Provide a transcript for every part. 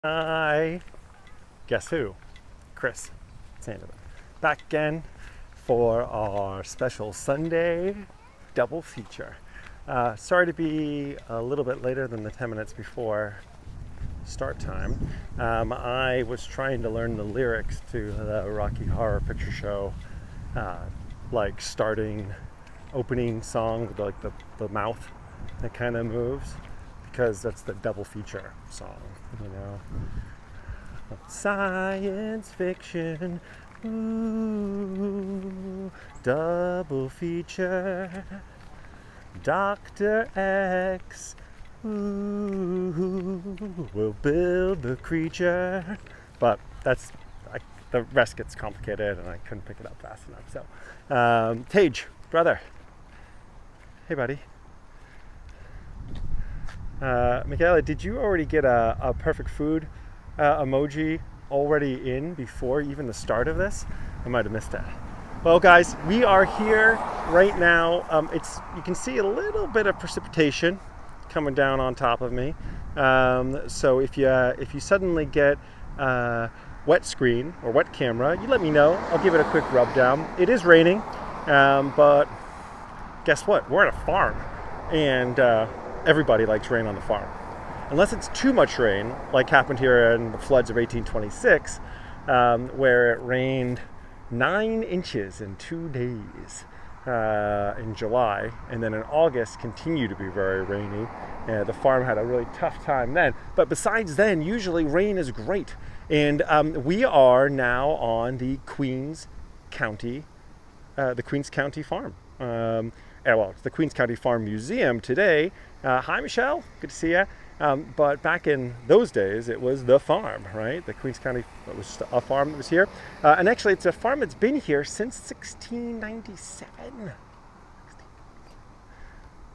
Hi, guess who? Chris Sandeman. Back again for our special Sunday double feature. Sorry to be a little bit later than the 10 minutes before start time. I was trying to learn the lyrics to the Rocky Horror Picture Show, like opening song with like the mouth that kind of moves, because that's the double feature song, you know. Science fiction, ooh, double feature, Dr. X, ooh, will build the creature. But the rest gets complicated and I couldn't pick it up fast enough. So, Tage, brother, hey buddy. Michaela, did you already get a perfect food emoji already in before even the start of this? I might have missed it. Well, guys, we are here right now. You can see a little bit of precipitation coming down on top of me. So if you suddenly get wet screen or wet camera, you let me know. I'll give it a quick rub down. It is raining, but guess what? We're at a farm, and everybody likes rain on the farm. Unless it's too much rain, like happened here in the floods of 1826, where it rained 9 inches in 2 days in July, and then in August continued to be very rainy. The farm had a really tough time then. But besides then, usually rain is great. And we are now on the Queens County Farm. It's the Queens County Farm Museum today. Hi, Michelle. Good to see you. But back in those days, it was the farm, right? The Queens County, it was a farm that was here. And actually, it's a farm that's been here since 1697.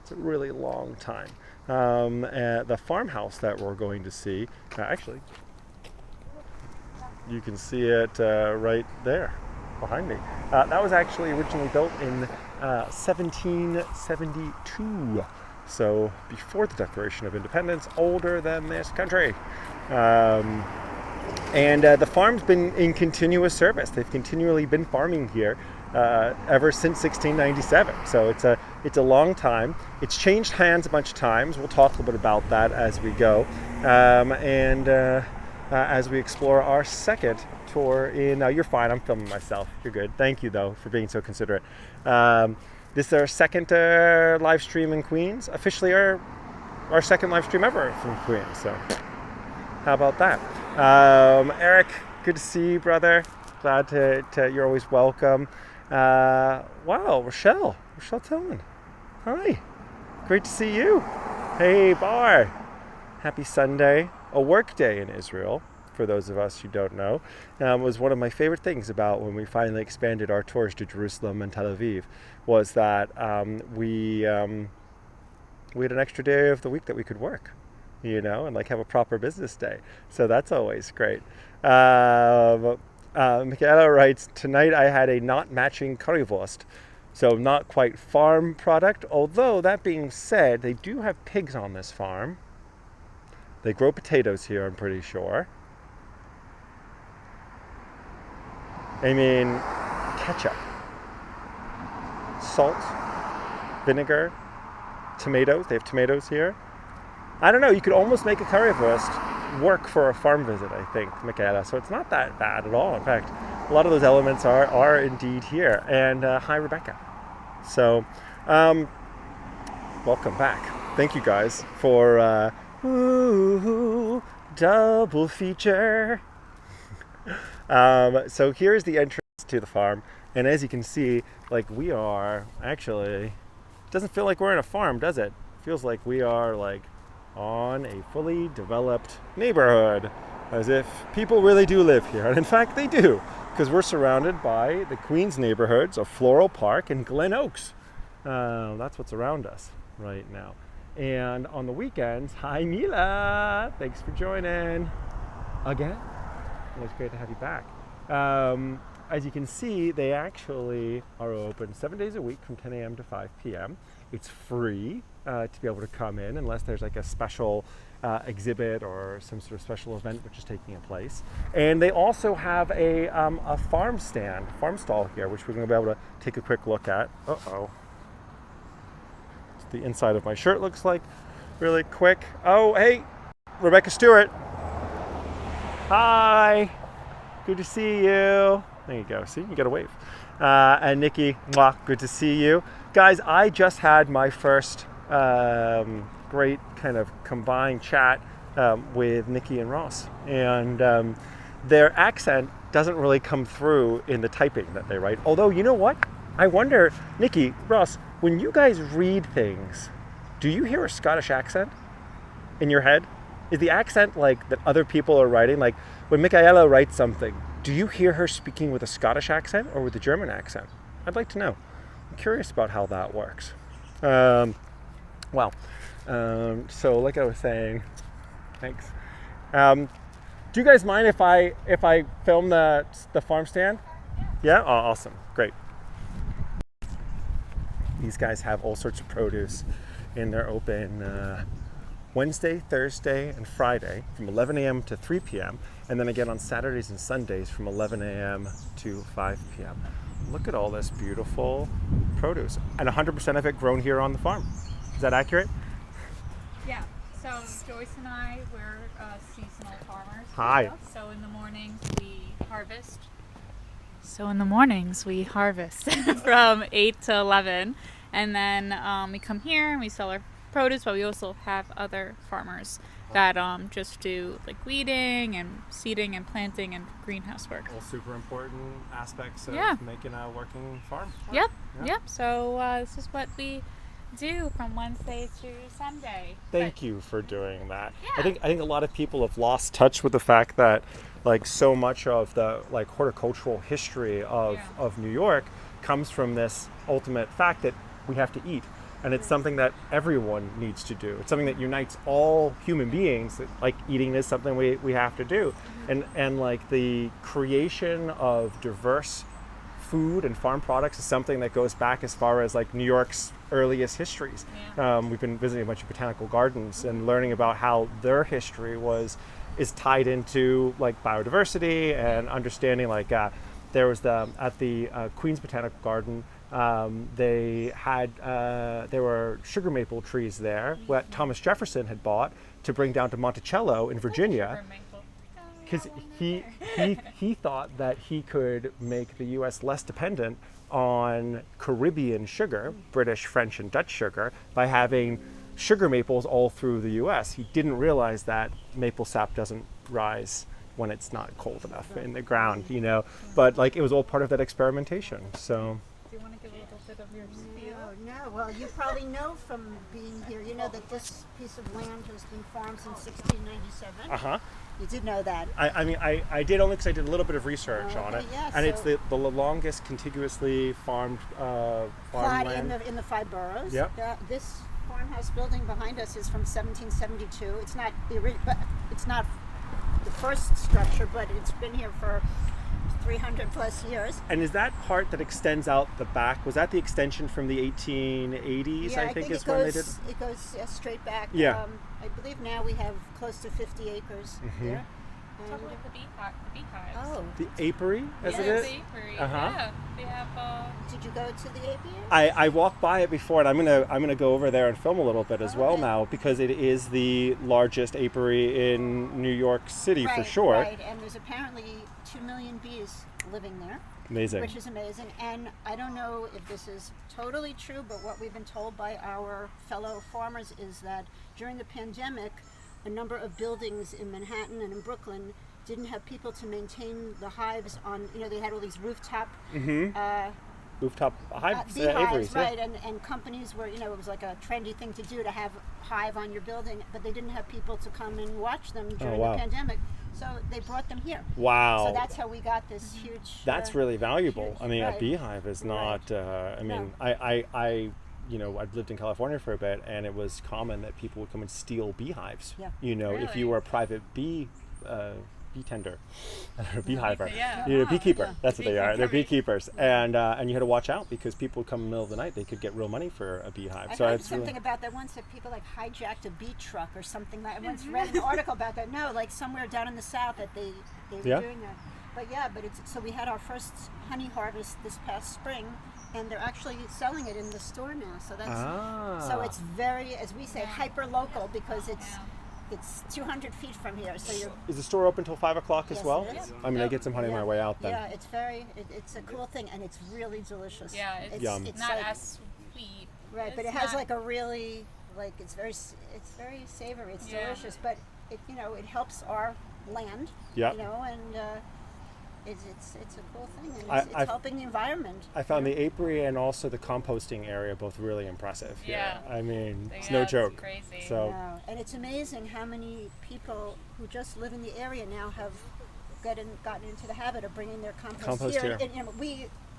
It's a really long time. The farmhouse that we're going to see, actually, you can see it right there behind me. That was actually originally built in 1772. So before the Declaration of Independence, older than this country. And the farm's been in continuous service. They've continually been farming here ever since 1697. So it's a long time. It's changed hands a bunch of times. We'll talk a little bit about that as we go. As we explore our second tour in... you're fine, I'm filming myself. You're good. Thank you, though, for being so considerate. This is our second live stream in Queens. Officially our second live stream ever from Queens. So how about that? Eric, good to see you, brother. Glad to you're always welcome. Wow, Rochelle Tillman. Hi, great to see you. Hey, Bar. Happy Sunday. A work day in Israel, for those of us who don't know, was one of my favorite things about when we finally expanded our tours to Jerusalem and Tel Aviv, was that we had an extra day of the week that we could work, and like have a proper business day. So that's always great. Michaela writes, tonight I had a not matching currywurst. So not quite farm product, although that being said, they do have pigs on this farm. They grow potatoes here, I'm pretty sure. I mean, ketchup, salt, vinegar, tomatoes. They have tomatoes here. I don't know, you could almost make a currywurst work for a farm visit, I think, Michaela. So it's not that bad at all. In fact, a lot of those elements are indeed here. And hi, Rebecca. So, welcome back. Thank you guys for double feature. So here's the entrance to the farm, and as you can see, like, we are actually, it doesn't feel like we're in a farm, does it? It feels like we are like on a fully developed neighborhood, as if people really do live here. And in fact they do, because we're surrounded by the Queens neighborhoods of Floral Park and Glen Oaks. That's what's around us right now. And on the weekends, hi Mila, thanks for joining again. It's great to have you back. As you can see, they actually are open 7 days a week from 10 a.m. to 5 p.m. It's free to be able to come in unless there's like a special exhibit or some sort of special event which is taking place. And they also have a farm stall here, which we're going to be able to take a quick look at. Uh-oh. The inside of my shirt looks like really quick. Oh, hey, Rebecca Stewart. Hi. Good to see you. There you go. See, you got a wave. And Nikki, mwah, good to see you. Guys, I just had my first great kind of combined chat with Nikki and Ross. And their accent doesn't really come through in the typing that they write. Although, you know what? I wonder, Nikki, Ross, when you guys read things, do you hear a Scottish accent in your head? Is the accent like that other people are writing? Like when Michaela writes something, do you hear her speaking with a Scottish accent or with a German accent? I'd like to know. I'm curious about how that works. So like I was saying, thanks. Do you guys mind if I film the farm stand? Yeah? Oh, awesome. Great. These guys have all sorts of produce and they're open Wednesday, Thursday, and Friday from 11 a.m. to 3 p.m. and then again on Saturdays and Sundays from 11 a.m. to 5 p.m. Look at all this beautiful produce, and 100% of it grown here on the farm. Is that accurate? Yeah. So Joyce and I, we're seasonal farmers. Hi. So in the mornings we harvest from 8 to 11, and then we come here and we sell our produce, but we also have other farmers that just do like weeding and seeding and planting and greenhouse work. All super important aspects of making a working farm. Yep. So this is what we do from Wednesday to Sunday. Thank you for doing that. Yeah. I think a lot of people have lost touch with the fact that like so much of the like horticultural history of New York comes from this ultimate fact that we have to eat. And it's something that everyone needs to do. It's something that unites all human beings. Like eating is something we have to do. And like the creation of diverse food and farm products is something that goes back as far as like New York's earliest histories. Yeah. We've been visiting a bunch of botanical gardens and learning about how their history is tied into like biodiversity and understanding like there was at the Queens Botanical Garden, there were sugar maple trees there that Thomas Jefferson had bought to bring down to Monticello in Virginia, because he thought that he could make the U.S. less dependent on Caribbean sugar, British, French, and Dutch sugar, by having sugar maples all through the U.S. He didn't realize that maple sap doesn't rise when it's not cold enough in the ground, you know. But like it was all part of that experimentation. So. Do you want to give a little bit of your spiel? No. Well, you probably know from being here, you know that this piece of land has been farmed since 1697. Uh-huh. You did know that. I did only because I did a little bit of research on it. Yeah, and it's the longest contiguously farmed farmland. in the 5 boroughs. Yep. This farmhouse building behind us is from 1772. It's not it's not the first structure, but it's been here for 300 plus years. And is that part that extends out the back, was that the extension from the 1880s? Yeah, I think is when they did. It goes straight back. Yeah. I believe now we have close to 50 acres here. Talk about the beehives. Oh. The apiary, as it is? The apiary. Uh-huh. Yeah. They have. Did you go to the apiary? I walked by it before, and I'm gonna go over there and film a little bit as well now, because it is the largest apiary in New York City for sure. Right, and there's apparently 2 million bees living there. Amazing. Which is amazing. And I don't know if this is totally true, but what we've been told by our fellow farmers is that during the pandemic, a number of buildings in Manhattan and in Brooklyn didn't have people to maintain the hives on, they had all these rooftop rooftop hives, beehives, apiaries, right? And companies were, it was like a trendy thing to do to have a hive on your building, but they didn't have people to come and watch them during the pandemic. So they brought them here. Wow. So that's how we got this huge. That's really valuable. Huge, I mean, a beehive is not. No. I've lived in California for a bit, and it was common that people would come and steal beehives. Yeah. If you were a private bee bee tender, beehiver, Yeah. beekeeper. That's what they are. They're Beekeeper. beekeepers, and you had to watch out because people would come in the middle of the night. They could get real money for a beehive. I So heard it's something really, about that once, that people like hijacked a bee truck or something. I once read an article about that. No, like somewhere down in the south that they were doing that. But it's so we had our first honey harvest this past spring, and they're actually selling it in the store now. So that's so it's very, as we say, hyper local because it's 200 feet from here. So you're. Is the store open till 5 o'clock as Yes, well? it is. I mean, I get some honey on my way out then. Yeah, it's it's a cool thing, and it's really delicious. Yeah, it's Yum. not like, as sweet. right, but it It's has not- like a really it's very savory. It's delicious, but it it helps our land. Yeah. And it's a cool thing, and I- it's I've- helping the environment. I found the apiary and also the composting area both really impressive here. Yeah. I mean, it's Yeah, no it's joke. crazy. So Yeah, and it's amazing how many people who just live in the area now have gotten into the habit of bringing their compost here. here. And,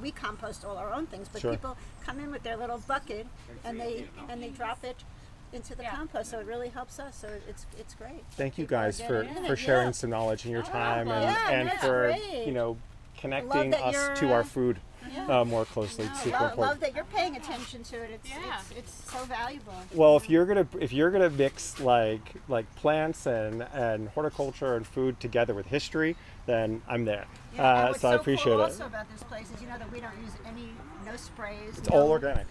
we compost all our own things, but Sure. people come in with their little bucket and they drop it into the compost, so it really helps us. So it's great. thank you People are guys getting for it. sharing some knowledge and your time problem. and that's for great. connecting that us you're, to our food Yeah. more closely. It's super love important. that you're paying attention to it. Yeah. It's so valuable. Well, if you're gonna mix like plants and horticulture and food together with history, then I'm there. Yeah, and what's so I appreciate cool it. Also about this place is that we don't use no sprays. It's all organic.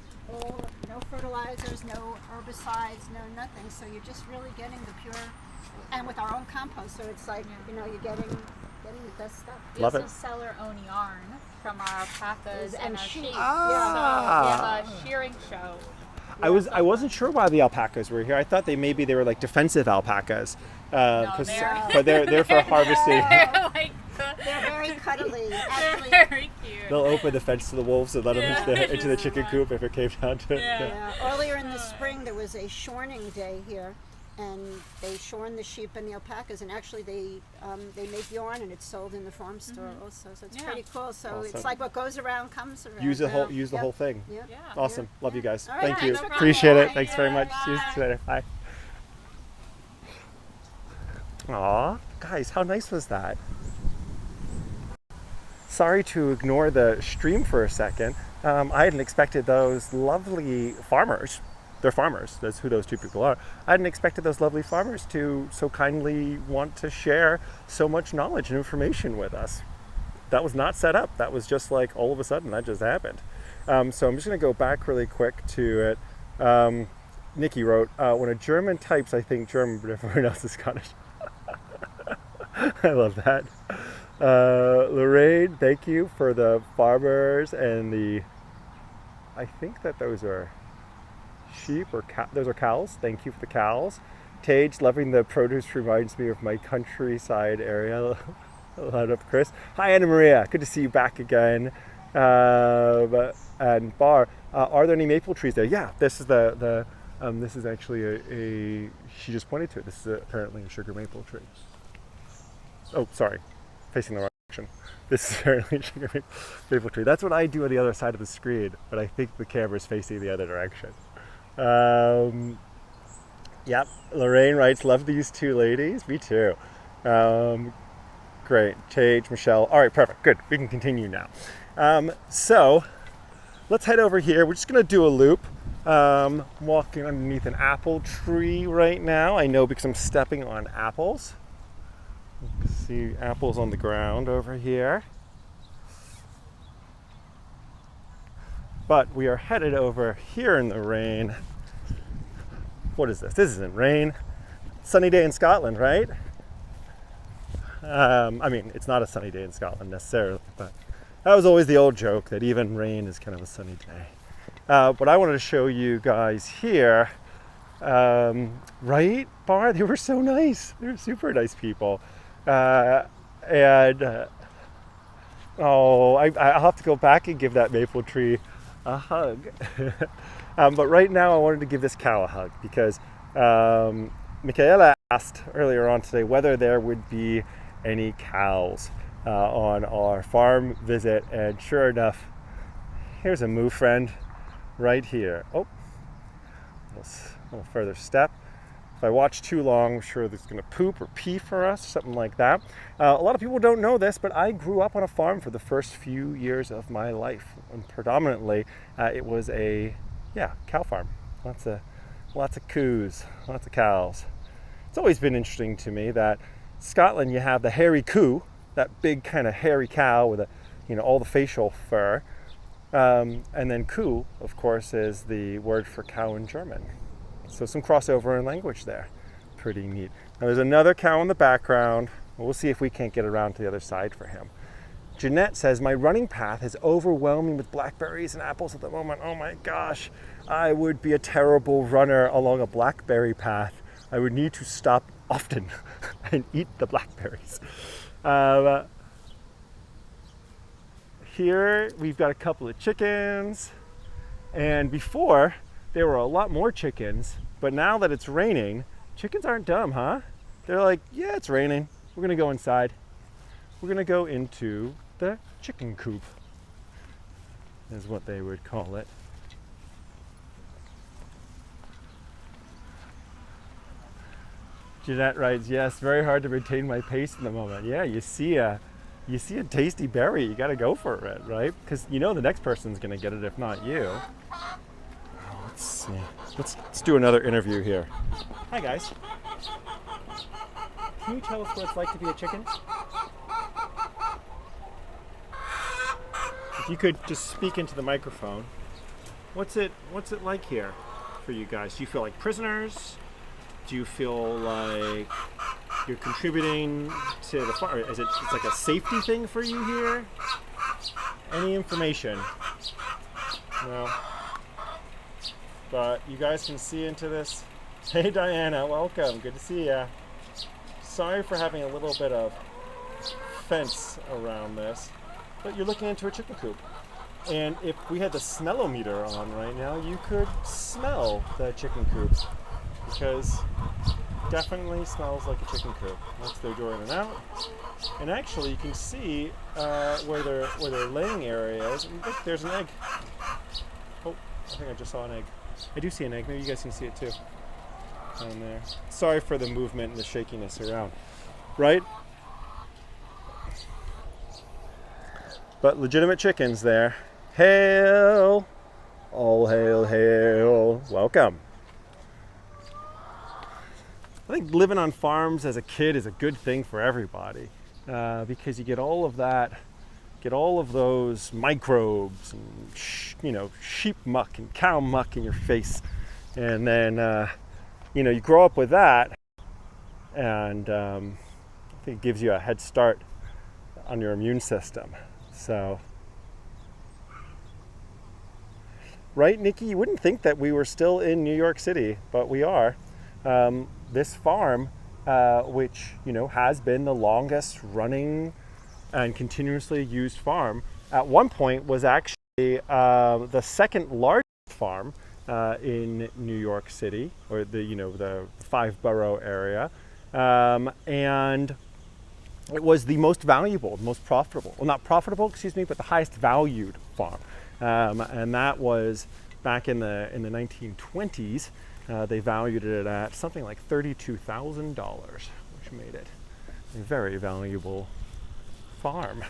No fertilizers, no herbicides, no nothing. So you're just really getting the pure, and with our own compost. So it's like you're getting the best stuff. We Love also it. sell our own yarn from our alpacas and our sheep. sheep. Ah. So we have a shearing show. I wasn't sure why the alpacas were here. I thought they were like defensive alpacas, but they're for harvesting. They're like They're very cuddly. they're Actually, very cute. They'll open the fence to the wolves and let them into the chicken Yeah. coop if it came down to it. Yeah. earlier in the spring there was a shorning day here, and they shorn the sheep and the alpacas, and actually they make yarn and it's sold in the farm store also. So it's Yeah. pretty cool. So Awesome. it's like what goes around comes around. Use the whole Yep. thing. Yeah. Yeah. Awesome. Love you guys. All right, Thank you. thanks for coming. Appreciate it. Bye. Thanks very much. See you Bye. later. Bye. Aw, guys, how nice was that? Sorry to ignore the stream for a second. I hadn't expected those lovely farmers. They're farmers. That's who those two people are. I hadn't expected those lovely farmers to so kindly want to share so much knowledge and information with us. That was not set up. That was just like all of a sudden that just happened. So I'm just going to go back really quick to it. Nikki wrote, when a German types, I think German, but everyone else is Scottish. I love that. Lorraine, thank you for the farmers and I think that those are sheep or those are cows. Thank you for the cows. Tage, loving the produce reminds me of my countryside area. Loud up, Chris. Hi, Anna Maria. Good to see you back again. And Bar, are there any maple trees there? Yeah, this is this is actually a she just pointed to it. This is apparently a sugar maple tree. Oh, sorry, facing the wrong direction. This is apparently a sugar maple tree. That's what I do on the other side of the screen, but I think the camera's facing the other direction. Yep, Lorraine writes, love these two ladies. Me too. Great, Tage, Michelle. All right, perfect, good. We can continue now. So let's head over here. We're just gonna do a loop. Walking underneath an apple tree right now. I know because I'm stepping on apples. You can see apples on the ground over here. But we are headed over here in the rain. What is this? This isn't rain. Sunny day in Scotland, right? I mean, it's not a sunny day in Scotland necessarily, but that was always the old joke that even rain is kind of a sunny day. But I wanted to show you guys here, right, Bar? They were so nice. They were super nice people. I'll have to go back and give that maple tree a hug. But right now I wanted to give this cow a hug because Michaela asked earlier on today whether there would be any cows on our farm visit, and sure enough, here's a moo friend right here. Oh, a little further step. If I watch too long, I'm sure it's going to poop or pee for us, something like that. A lot of people don't know this, but I grew up on a farm for the first few years of my life. And predominantly, it was a cow farm. Lots of coos, lots of cows. It's always been interesting to me that Scotland, you have the hairy coo, that big kind of hairy cow with all the facial fur. And then coo, of course, is the word for cow in German. So some crossover in language there. Pretty neat. Now there's another cow in the background. We'll see if we can't get around to the other side for him. Jeanette says, my running path is overwhelming with blackberries and apples at the moment. Oh my gosh, I would be a terrible runner along a blackberry path. I would need to stop often and eat the blackberries. Here we've got a couple of chickens, and before there were a lot more chickens, but now that it's raining, chickens aren't dumb, huh? They're like, yeah, it's raining. We're gonna go inside. We're gonna go into the chicken coop, is what they would call it. Jeanette writes, yes, very hard to retain my pace in the moment. Yeah, you see a tasty berry, you gotta go for it, right? Because the next person's gonna get it if not you. Let's see. Let's do another interview here. Hi guys. Can you tell us what it's like to be a chicken? If you could just speak into the microphone. What's it like here for you guys? Do you feel like prisoners? Do you feel like you're contributing to the farm? It's like a safety thing for you here? Any information? No. But you guys can see into this. Hey Diana, welcome. Good to see ya. Sorry for having a little bit of fence around this, but you're looking into a chicken coop. And if we had the smellometer on right now, you could smell the chicken coop, because definitely smells like a chicken coop. That's their door in and out. And actually you can see where their laying area is. Look, there's an egg. Oh, I think I just saw an egg. I do see an egg. Maybe you guys can see it too. Down there. Sorry for the movement and the shakiness around. Right? But legitimate chickens there. Hail! All hail, hail. Welcome. I think living on farms as a kid is a good thing for everybody, because you get all of those microbes and sheep muck and cow muck in your face, and then you grow up with that, and I think it gives you a head start on your immune system. So, right, Nikki? You wouldn't think that we were still in New York City, but we are. This farm, which has been the longest running and continuously used farm, at one point was actually the second largest farm in New York City, or the 5-borough area, and it was the most valuable, most profitable. Well, not profitable, but the highest valued farm, and that was back in the 1920s. They valued it at something like $32,000, which made it a very valuable farm.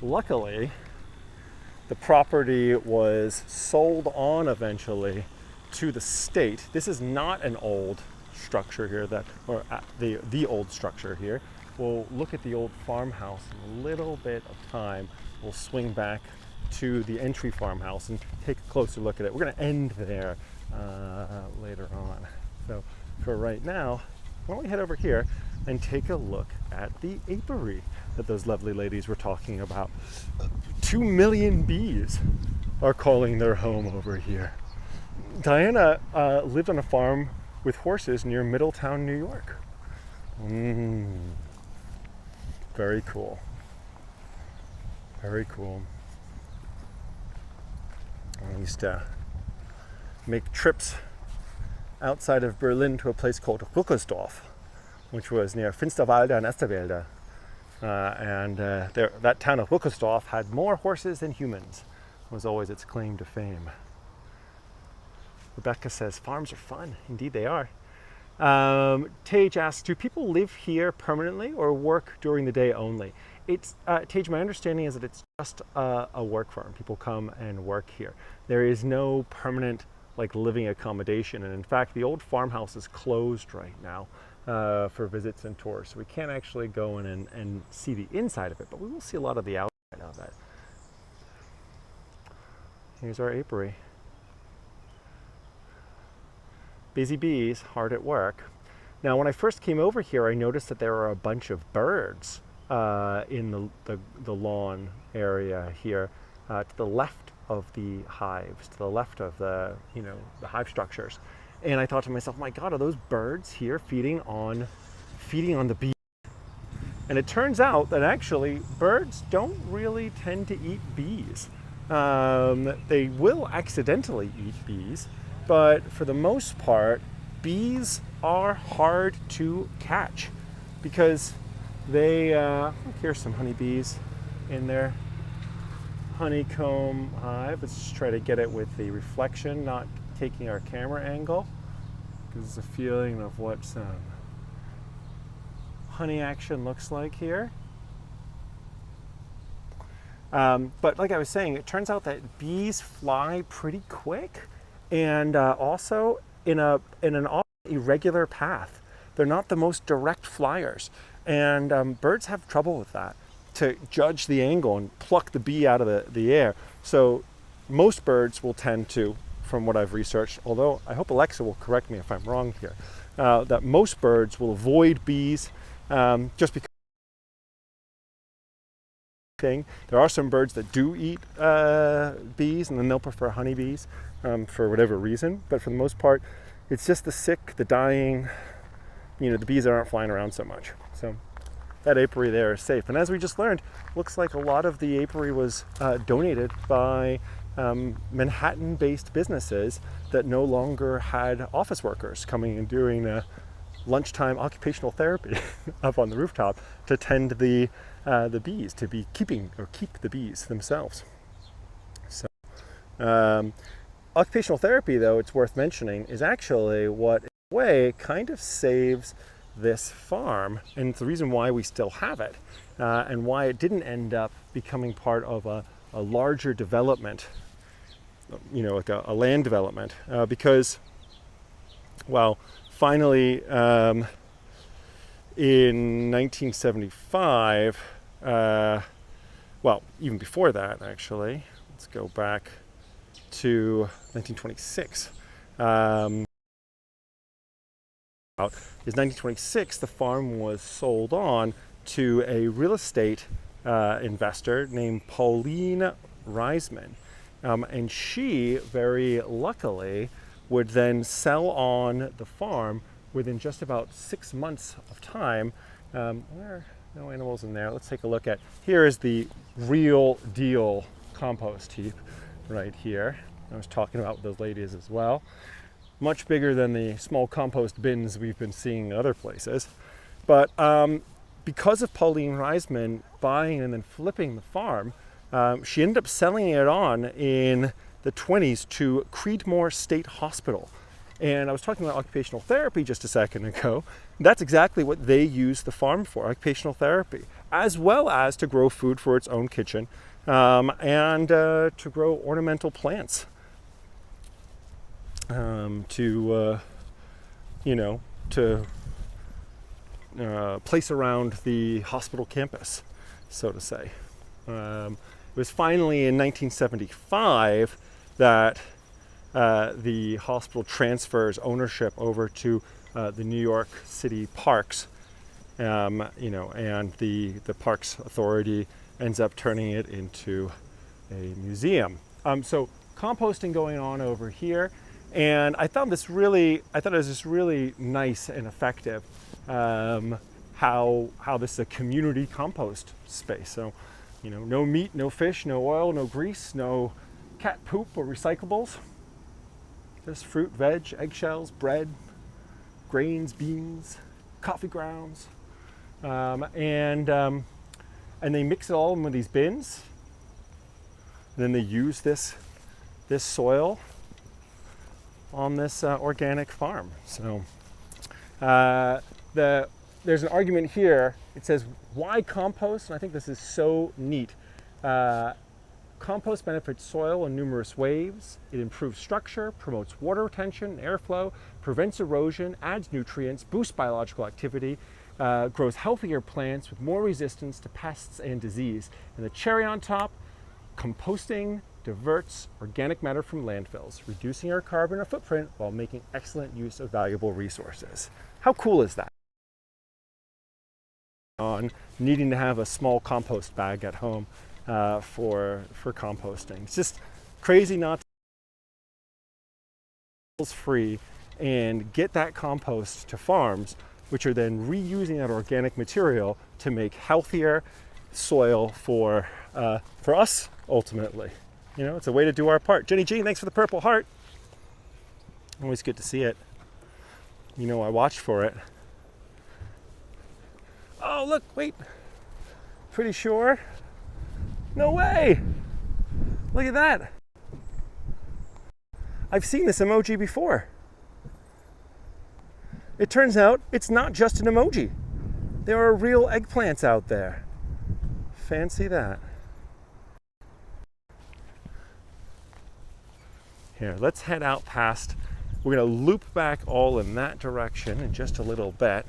Luckily, the property was sold on eventually to the state. This is not an old structure here, the old structure here. We'll look at the old farmhouse in a little bit of time. We'll swing back to the entry farmhouse and take a closer look at it. We're going to end there later on. So for right now, why don't we head over here and take a look at the apiary that those lovely ladies were talking about. 2 million bees are calling their home over here. Diana lived on a farm with horses near Middletown, New York. Very cool. Very cool. I used to make trips outside of Berlin to a place called Ruckersdorf, which was near Finsterwalde and Esterwalde. That town of Ruckersdorf had more horses than humans, was always its claim to fame. Rebecca says, farms are fun. Indeed they are. Tage asks, do people live here permanently or work during the day only? It's Tage, my understanding is that it's just a work farm. People come and work here. There is no permanent like living accommodation, and in fact the old farmhouse is closed right now for visits and tours, so we can't actually go in and see the inside of it, but we will see a lot of the outside of it. Here's our apiary. Busy bees, hard at work. Now, when I first came over here, I noticed that there are a bunch of birds in the lawn area here, to the left of the hives, to the left of the hive structures. And I thought to myself, my God, are those birds here feeding on the bees? And it turns out that actually birds don't really tend to eat bees. They will accidentally eat bees, but for the most part, bees are hard to catch because they, here's some honeybees in their honeycomb hive. Let's just try to get it with the reflection, not taking our camera angle. Gives us a feeling of what some honey action looks like here. But like I was saying, it turns out that bees fly pretty quick, and also in an often irregular path. They're not the most direct flyers, and birds have trouble with that, to judge the angle and pluck the bee out of the air. So most birds will tend to, from what I've researched, although I hope Alexa will correct me if I'm wrong here, that most birds will avoid bees just because there are some birds that do eat bees, and then they'll prefer honeybees for whatever reason. But for the most part, it's just the sick, the dying, the bees that aren't flying around so much. So that apiary there is safe. And as we just learned, looks like a lot of the apiary was donated by Manhattan-based businesses that no longer had office workers coming and doing lunchtime occupational therapy up on the rooftop to tend the bees, to be keep the bees themselves. So occupational therapy, though, it's worth mentioning, is actually what in a way kind of saves this farm, and it's the reason why we still have it, and why it didn't end up becoming part of a larger development, like a land development, because, well, finally, in 1975, well, even before that, actually, let's go back to 1926. Is 1926, the farm was sold on to a real estate investor named Pauline Reisman. And she, very luckily, would then sell on the farm within just about 6 months of time. There are no animals in there. Let's take a look at, here is the real deal compost heap right here. I was talking about those ladies as well. Much bigger than the small compost bins we've been seeing in other places. But because of Pauline Reisman buying and then flipping the farm, she ended up selling it on in the 20s to Creedmoor State Hospital. And I was talking about occupational therapy just a second ago. That's exactly what they use the farm for, occupational therapy, as well as to grow food for its own kitchen, and to grow ornamental plants. To place around the hospital campus, so to say. It was finally in 1975 that the hospital transfers ownership over to the New York City Parks, and the Parks Authority ends up turning it into a museum. So composting going on over here. And I thought it was just really nice and effective how this is a community compost space. So, no meat, no fish, no oil, no grease, no cat poop or recyclables. Just fruit, veg, eggshells, bread, grains, beans, coffee grounds, and they mix it all in with these bins. And then they use this soil on this organic farm. So there's an argument here. It says, why compost? And I think this is so neat. Compost benefits soil in numerous ways. It improves structure, promotes water retention and airflow, prevents erosion, adds nutrients, boosts biological activity, grows healthier plants with more resistance to pests and disease. And the cherry on top, composting diverts organic matter from landfills, reducing our carbon footprint while making excellent use of valuable resources. How cool is that? On needing to have a small compost bag at home for composting. It's just crazy not to free and get that compost to farms, which are then reusing that organic material to make healthier soil for us ultimately. You know, it's a way to do our part. Jenny G, thanks for the purple heart. Always good to see it. You know, I watched for it. Oh, look, wait. Pretty sure. No way. Look at that. I've seen this emoji before. It turns out it's not just an emoji. There are real eggplants out there. Fancy that. Here, let's head out past. We're going to loop back all in that direction in just a little bit.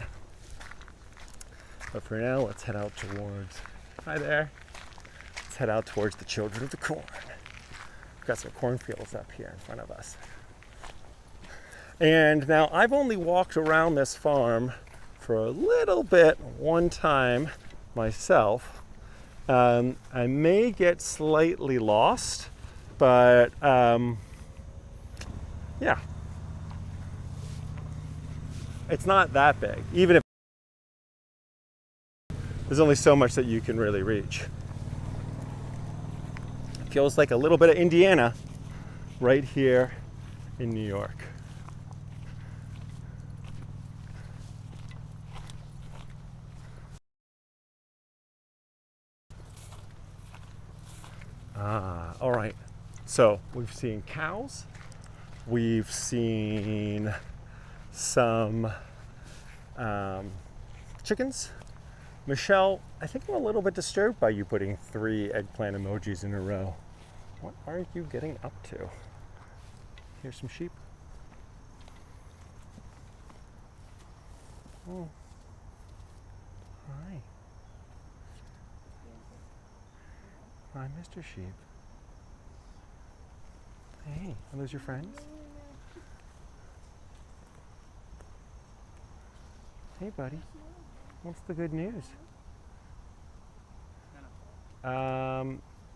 But for now, let's head out towards, hi there. Let's head out towards the children of the corn. We've got some cornfields up here in front of us. And now I've only walked around this farm for a little bit one time myself. I may get slightly lost, but yeah. It's not that big, even if there's only so much that you can really reach. It feels like a little bit of Indiana right here in New York. All right. So we've seen cows. We've seen some chickens. Michelle, I think I'm a little bit disturbed by you putting 3 eggplant emojis in a row. What are you getting up to? Here's some sheep. Oh. Hi. Hi, Mr. Sheep. Hey, are those your friends? Hey, buddy. What's the good news?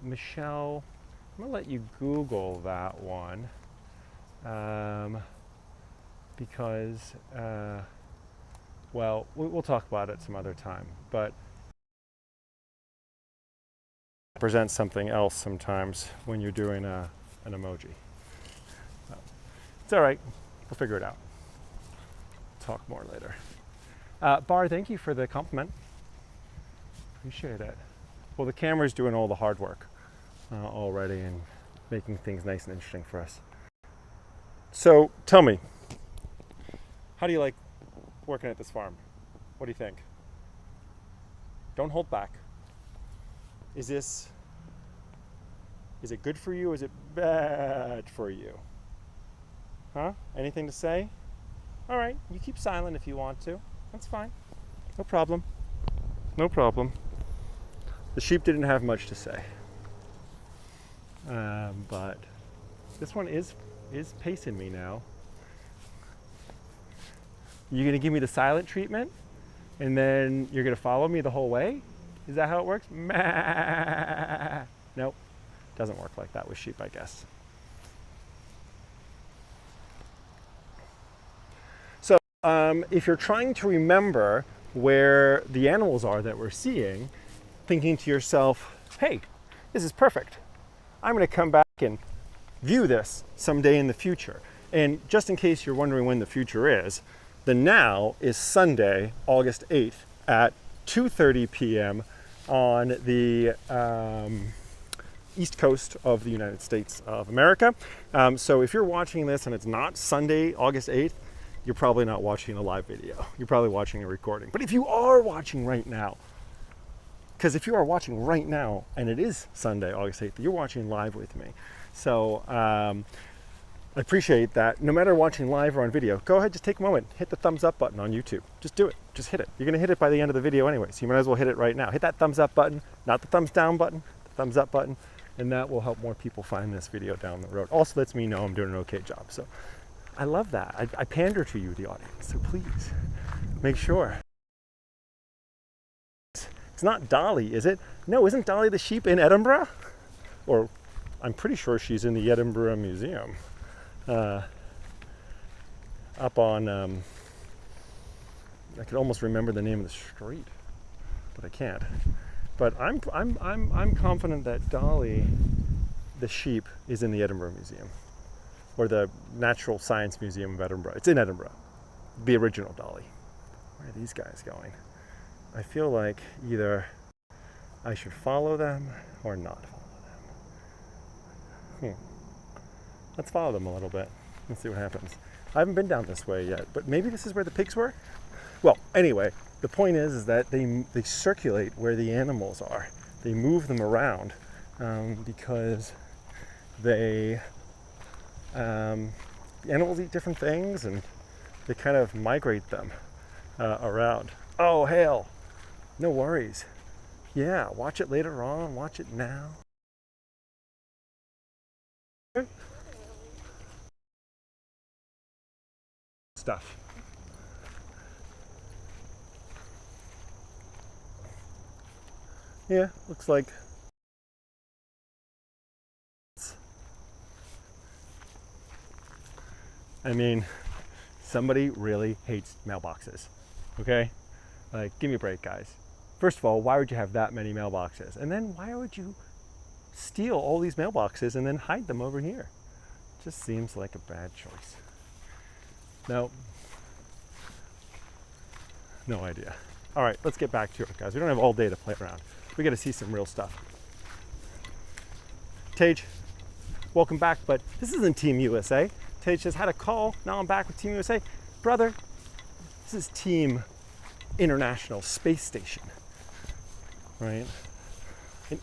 Michelle, I'm gonna let you Google that one because, well, we'll talk about it some other time, but it presents something else sometimes when you're doing an emoji. It's all right, we'll figure it out. Talk more later. Bar, thank you for the compliment. Appreciate it. Well, the camera's doing all the hard work already and making things nice and interesting for us. So tell me, how do you like working at this farm? What do you think? Don't hold back. Is it good for you? Is it bad for you? Huh? Anything to say? All right, you keep silent if you want to. That's fine. No problem. No problem. The sheep didn't have much to say. But this one is pacing me now. You're gonna give me the silent treatment and then you're gonna follow me the whole way? Is that how it works? Nope. Doesn't work like that with sheep, I guess. So if you're trying to remember where the animals are that we're seeing, thinking to yourself, hey, this is perfect. I'm going to come back and view this someday in the future. And just in case you're wondering when the future is, the now is Sunday, August 8th at 2:30 p.m. on the east coast of the United States of America. So if you're watching this and it's not Sunday, August 8th, you're probably not watching a live video. You're probably watching a recording. But if you are watching right now, because if you are watching right now and it is Sunday, August 8th, you're watching live with me. So I appreciate that. No matter watching live or on video, go ahead, just take a moment, hit the thumbs up button on YouTube. Just do it, just hit it. You're gonna hit it by the end of the video anyway, so you might as well hit it right now. Hit that thumbs up button, not the thumbs down button, the thumbs up button, and that will help more people find this video down the road. Also lets me know I'm doing an okay job. So I love that. I pander to you, the audience, so please make sure. It's not Dolly, is it? No, isn't Dolly the sheep in Edinburgh? Or I'm pretty sure she's in the Edinburgh Museum. Up on, I could almost remember the name of the street, but I can't. But I'm confident that Dolly, the sheep, is in the Edinburgh Museum, or the Natural Science Museum of Edinburgh. It's in Edinburgh, the original Dolly. Where are these guys going? I feel like either I should follow them or not follow them. Let's follow them a little bit. Let's see what happens. I haven't been down this way yet, but maybe this is where the pigs were? Well, anyway, the point is that they circulate where the animals are. They move them around because the animals eat different things and they kind of migrate them around. Oh, hail. No worries. Yeah, watch it later on, watch it now. Stuff. Yeah, looks like I mean, somebody really hates mailboxes, okay? Like, give me a break, guys. First of all, why would you have that many mailboxes? And then why would you steal all these mailboxes and then hide them over here? Just seems like a bad choice. No idea. All right, let's get back to it, guys. We don't have all day to play around. We got to see some real stuff. Tage, welcome back, but this isn't Team USA. Tage just had a call. Now I'm back with Team USA. Brother, this is Team International Space Station, right? And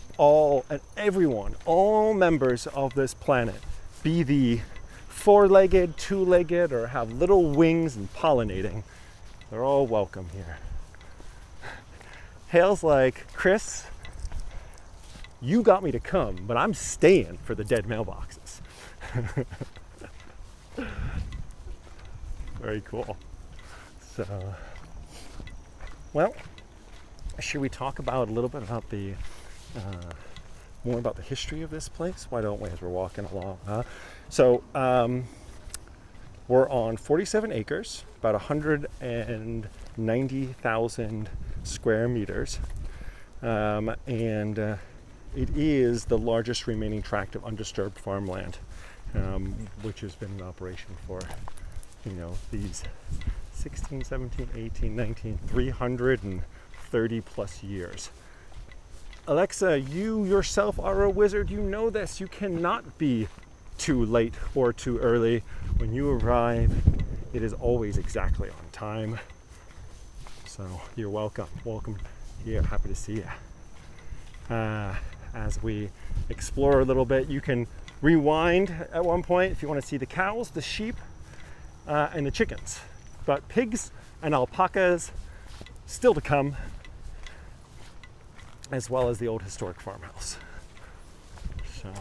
everyone, all members of this planet, be the four-legged, two-legged, or have little wings and pollinating, they're all welcome here. Hale's like, Chris, you got me to come, but I'm staying for the dead mailboxes. Very cool. So, well, should we talk about a little bit about the more about the history of this place? Why don't we, as we're walking along? So we're on 47 acres, about 190,000 square meters, and it is the largest remaining tract of undisturbed farmland, which has been in operation for, these 16, 17, 18, 19, 330 plus years. Alexa, you yourself are a wizard. You know this. You cannot be too late or too early. When you arrive, it is always exactly on time. So you're welcome. Welcome here. Happy to see you. As we explore a little bit, you can rewind at one point if you want to see the cows, the sheep, and the chickens. But pigs and alpacas still to come, as well as the old historic farmhouse. So,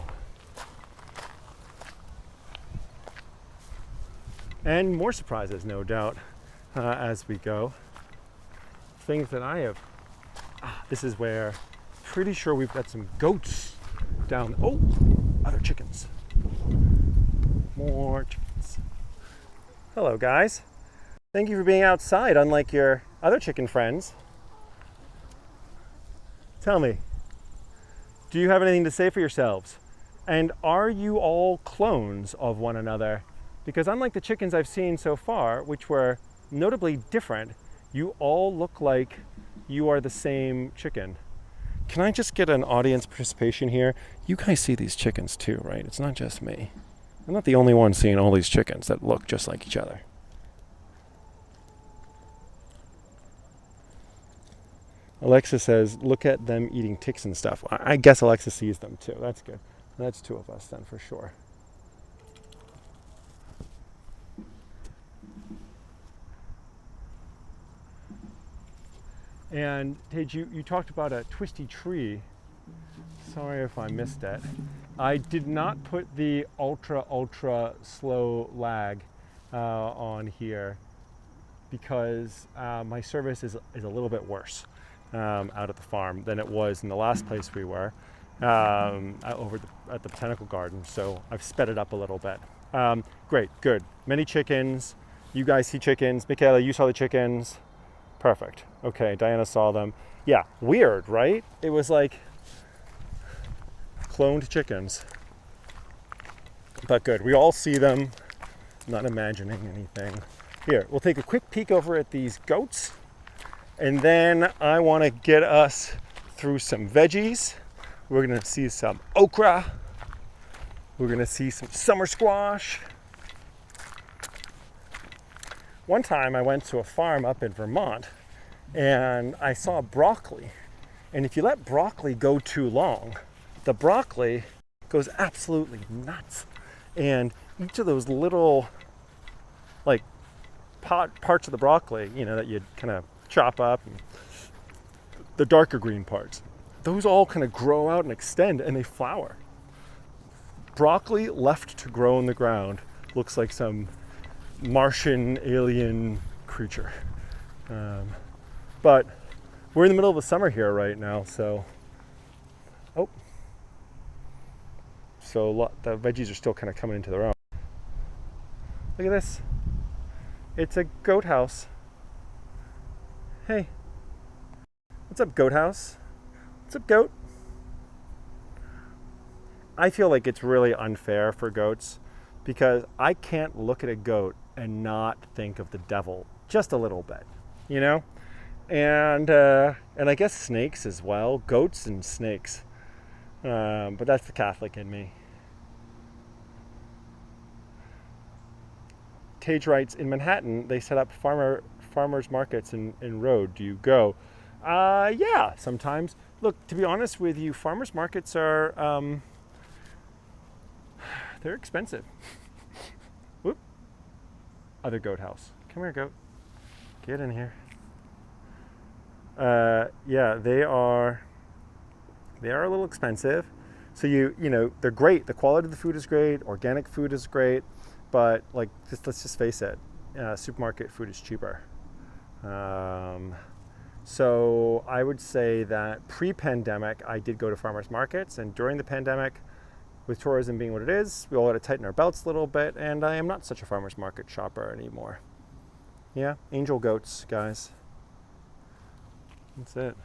and more surprises, no doubt, as we go. Things that I have. This is where, pretty sure we've got some goats down. Oh, other chickens. More chickens. Hello, guys. Thank you for being outside, unlike your other chicken friends. Tell me, do you have anything to say for yourselves? And are you all clones of one another? Because unlike the chickens I've seen so far, which were notably different, you all look like you are the same chicken. can I just get an audience participation here? You guys see these chickens too, right? It's not just me. I'm not the only one seeing all these chickens that look just like each other. Alexa says, look at them eating ticks and stuff. I guess Alexa sees them too. That's good. That's two of us then for sure. And Tage, you talked about a twisty tree. Sorry if I missed it. I did not put the ultra slow lag on here because my service is a little bit worse out at the farm than it was in the last place we were over at the botanical garden. So I've sped it up a little bit. Great, good. Many chickens. You guys see chickens. Michaela, you saw the chickens. Perfect. Okay, Diana saw them. Yeah, weird, right? It was like cloned chickens. But good. We all see them. Not imagining anything. Here, we'll take a quick peek over at these goats. And then I want to get us through some veggies. We're going to see some okra. We're going to see some summer squash. One time I went to a farm up in Vermont and I saw broccoli. And if you let broccoli go too long, the broccoli goes absolutely nuts. And each of those little like parts of the broccoli, you know, that you kind of chop up, and the darker green parts, those all kind of grow out and extend and they flower. Broccoli left to grow in the ground looks like some Martian alien creature. But we're in the middle of the summer here right now, so the veggies are still kind of coming into their own. Look at this. It's a goat house. Hey. What's up, goat house? What's up, goat? I feel like it's really unfair for goats because I can't look at a goat and not think of the devil just a little bit, you know? And I guess snakes as well, goats and snakes. But that's the Catholic in me. Tage writes, in Manhattan, they set up farmers markets in road. Do you go? Yeah, sometimes. Look, to be honest with you, farmers markets are, they're expensive. Whoop. Other goat house. Come here, goat. Get in here. Yeah, they are a little expensive. So you know, they're great. The quality of the food is great. Organic food is great. But like, let's just face it, supermarket food is cheaper. So I would say that pre-pandemic, I did go to farmers markets, and during the pandemic, with tourism being what it is, we all had to tighten our belts a little bit, and I am not such a farmers market shopper anymore. Yeah, angel goats, guys. That's it.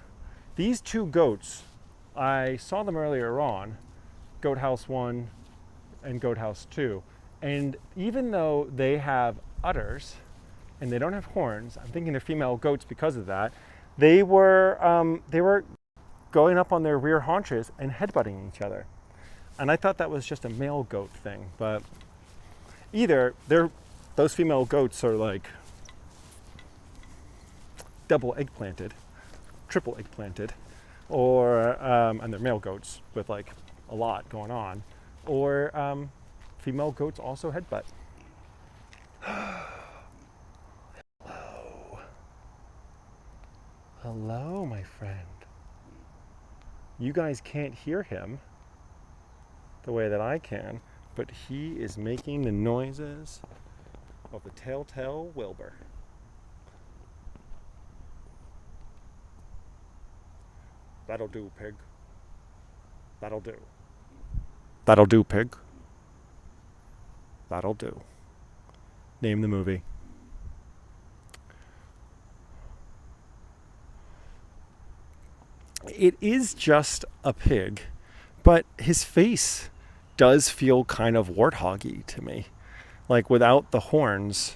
These two goats, I saw them earlier on, Goat House 1 and Goat House 2. And even though they have udders and they don't have horns, I'm thinking they're female goats because of that, they were going up on their rear haunches and headbutting each other. And I thought that was just a male goat thing, but either those female goats are like double eggplanted, triple eggplanted, or and they're male goats with like a lot going on, or female goats also headbutt. Hello. Hello, my friend. You guys can't hear him the way that I can, but he is making the noises of the telltale Wilbur. That'll do, pig. That'll do. That'll do, pig. That'll do. Name the movie. It is just a pig, but his face does feel kind of warthoggy to me, like without the horns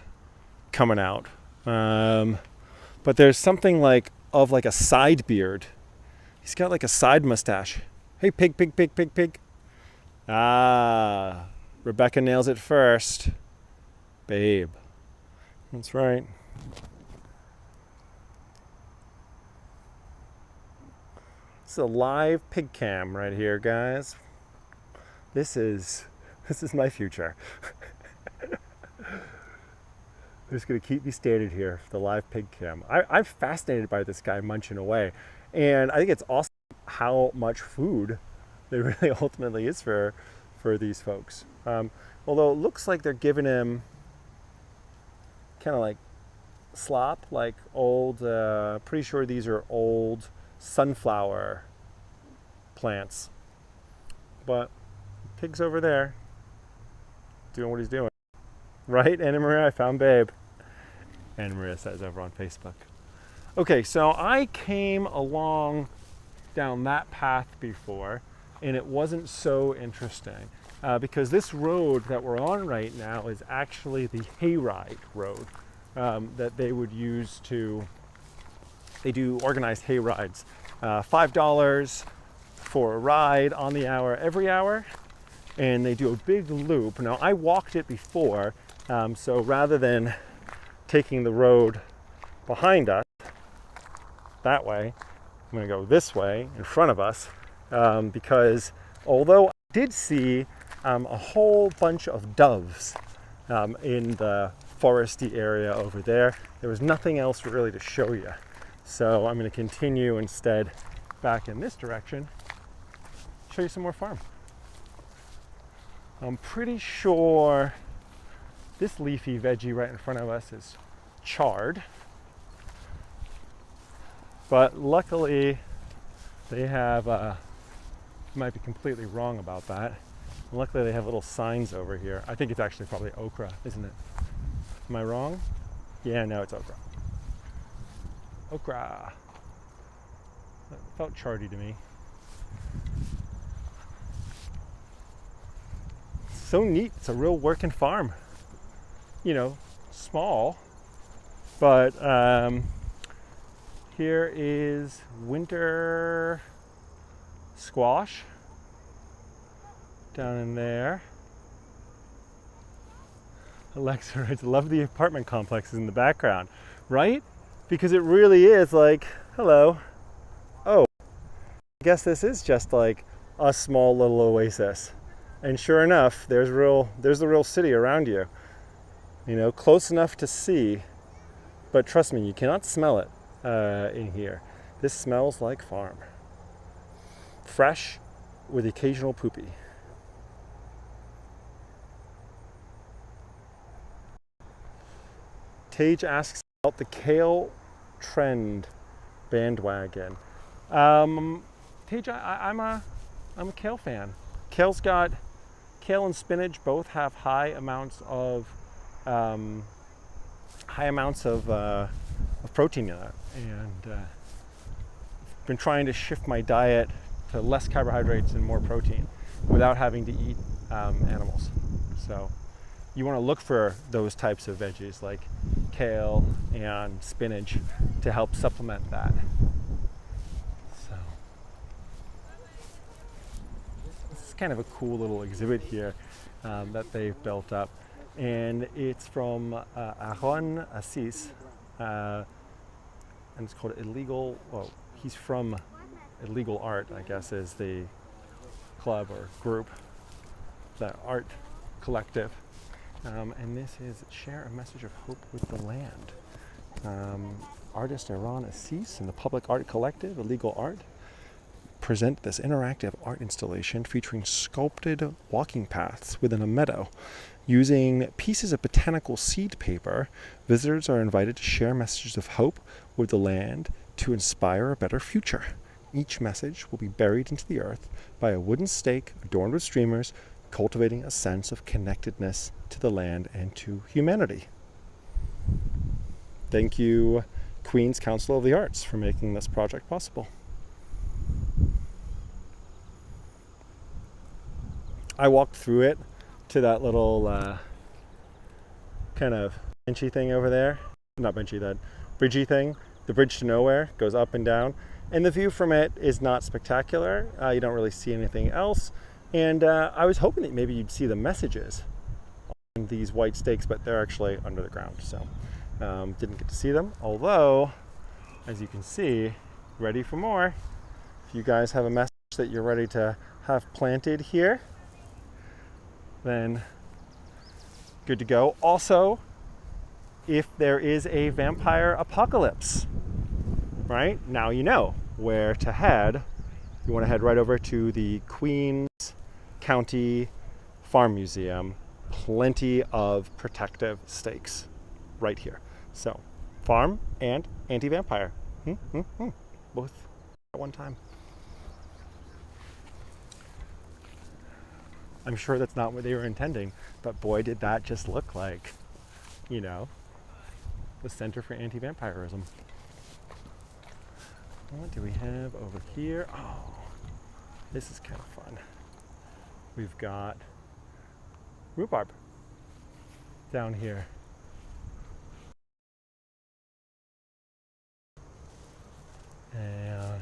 coming out. But there's something like a side beard He's got like a side mustache. Hey, pig, pig, pig, pig, pig. Ah, Rebecca nails it first. Babe. That's right. It's a live pig cam right here, guys. This is my future. They're just gonna keep me standing here for the live pig cam. I'm fascinated by this guy munching away, and I think it's awesome how much food there really ultimately is for these folks. Although it looks like they're giving him kind of like slop, like old. Pretty sure these are old sunflower plants, but pig's over there doing what he's doing. Right, Anna Maria? I found Babe. Anna Maria says over on Facebook. Okay, so I came along down that path before, and it wasn't so interesting because this road that we're on right now is actually the hayride road that they would use to. They do organized hay rides, $5 for a ride on the hour every hour, and they do a big loop. Now I walked it before. So rather than taking the road behind us that way, I'm going to go this way in front of us because although I did see a whole bunch of doves in the foresty area over there, there was nothing else really to show you. So I'm going to continue instead back in this direction, show you some more farm. I'm pretty sure this leafy veggie right in front of us is chard, but luckily they have, might be completely wrong about that. Luckily they have little signs over here. I think it's actually probably okra, isn't it? Am I wrong? Yeah, no, it's okra. Okra. That felt chardy to me. So neat, it's a real working farm. You know, small, but here is winter squash down in there. Alexa writes, love the apartment complexes in the background, right? Because it really is like, hello, oh, I guess this is just like a small little oasis. And sure enough, there's the real city around you. You know, close enough to see, but trust me, you cannot smell it in here. This smells like farm. Fresh with occasional poopy. Tage asks about the kale trend bandwagon. Tage, I'm a kale fan. Kale and spinach both have high amounts of protein in it, and I've been trying to shift my diet to less carbohydrates and more protein without having to eat animals. So you want to look for those types of veggies like kale and spinach to help supplement that. So this is kind of a cool little exhibit here that they've built up. And it's from Aaron Assis, and it's called Illegal, well, he's from Illegal Art, I guess, is the club or group, the art collective. And this is Share a Message of Hope with the Land. Artist Aaron Assis and the Public Art Collective, Illegal Art, present this interactive art installation featuring sculpted walking paths within a meadow. Using pieces of botanical seed paper, visitors are invited to share messages of hope with the land to inspire a better future. Each message will be buried into the earth by a wooden stake adorned with streamers, cultivating a sense of connectedness to the land and to humanity. Thank you, Queen's Council of the Arts, for making this project possible. I walked through it to that little kind of benchy thing over there. Not benchy, that bridgey thing the bridge to nowhere goes up and down, and the view from it is not spectacular. You don't really see anything else, and I was hoping that maybe you'd see the messages on these white stakes, but they're actually under the ground, so didn't get to see them. Although, as you can see, ready for more. If you guys have a message that you're ready to have planted here, then good to go. Also, if there is a vampire apocalypse, right? Now you know where to head. You want to head right over to the Queens County Farm Museum. Plenty of protective stakes right here. So, farm and anti-vampire. Both at one time. I'm sure that's not what they were intending, but boy, did that just look like, you know, the Center for Anti-Vampirism. What do we have over here? Oh, this is kind of fun. We've got rhubarb down here. And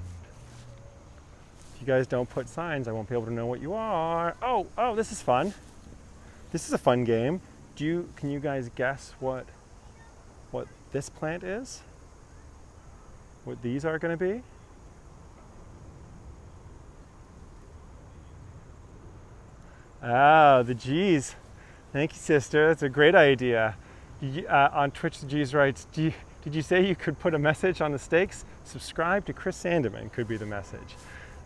if you guys don't put signs, I won't be able to know what you are. Oh, this is fun. This is a fun game. Can you guys guess what this plant is? What these are going to be? Ah, the G's. Thank you, sister. That's a great idea. On Twitch, the G's writes, did you say you could put a message on the stakes? Subscribe to Chris Sandeman could be the message.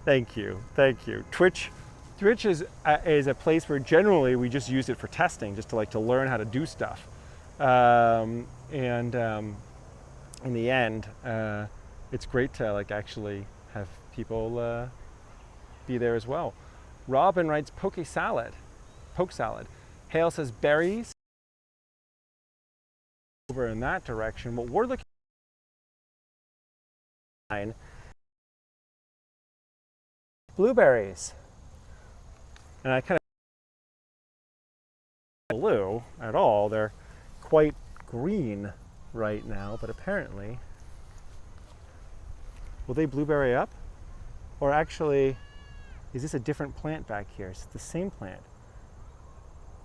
Thank you. Twitch is a place where generally we just use it for testing, just to learn how to do stuff. In the end, it's great to actually have people be there as well. Robin writes poke salad. Hale says berries. Over in that direction. What we're looking at blueberries. And I kind of blue at all. They're quite green right now, but apparently, will they blueberry up? Or actually, is this a different plant back here? Is it the same plant?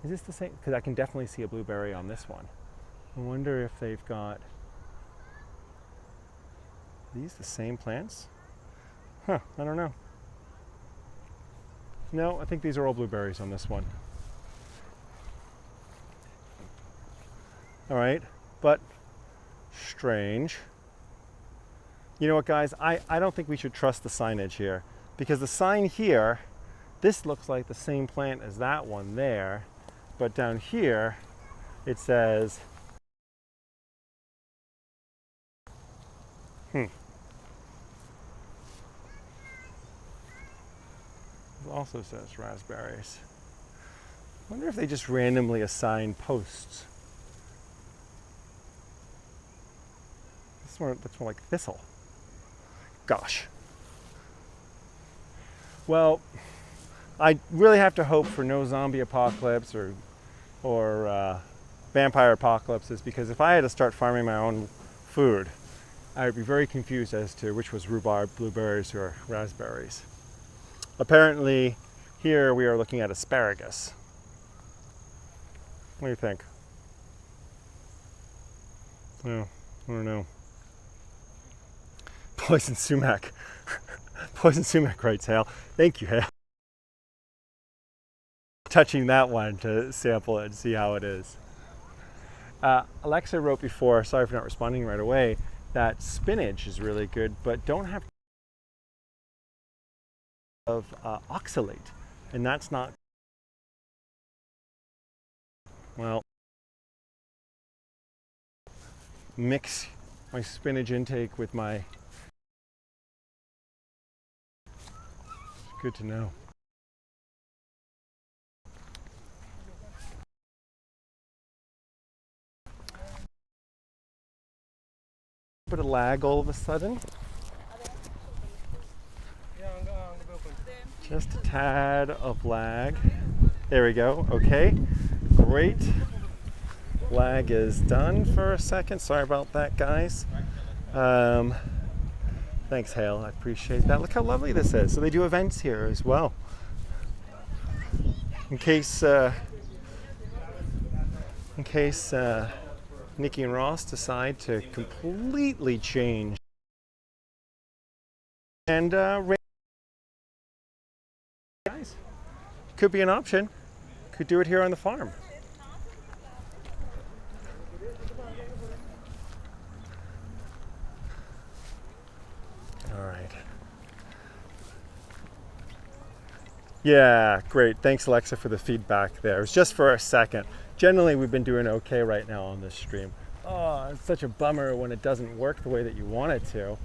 Is this the same? Because I can definitely see a blueberry on this one. I wonder if they've got, are these the same plants? I don't know. No, I think these are all blueberries on this one. All right, but strange. You know what, guys? I don't think we should trust the signage here, because the sign here, this looks like the same plant as that one there, but down here it says, It also says raspberries. I wonder if they just randomly assign posts. That's more like thistle. Gosh. Well, I really have to hope for no zombie apocalypse or vampire apocalypses, because if I had to start farming my own food, I would be very confused as to which was rhubarb, blueberries, or raspberries. Apparently, here we are looking at asparagus. What do you think? No, I don't know. Poison sumac. Poison sumac, writes Hale. Thank you, Hale. Touching that one to sample it and see how it is. Alexa wrote before, sorry for not responding right away, that spinach is really good, but don't have of oxalate, and that's not, well, mix my spinach intake with my, it's good to know. Bit of lag all of a sudden. Just a tad of lag. There we go. Okay, great. Lag is done for a second. Sorry about that, guys. Thanks, Hale. I appreciate that. Look how lovely this is. So they do events here as well. In case Nikki and Ross decide to completely change and guys, could be an option. Could do it here on the farm. All right. Yeah, great. Thanks, Alexa, for the feedback there. It was just for a second. Generally, we've been doing okay right now on this stream. Oh, it's such a bummer when it doesn't work the way that you want it to.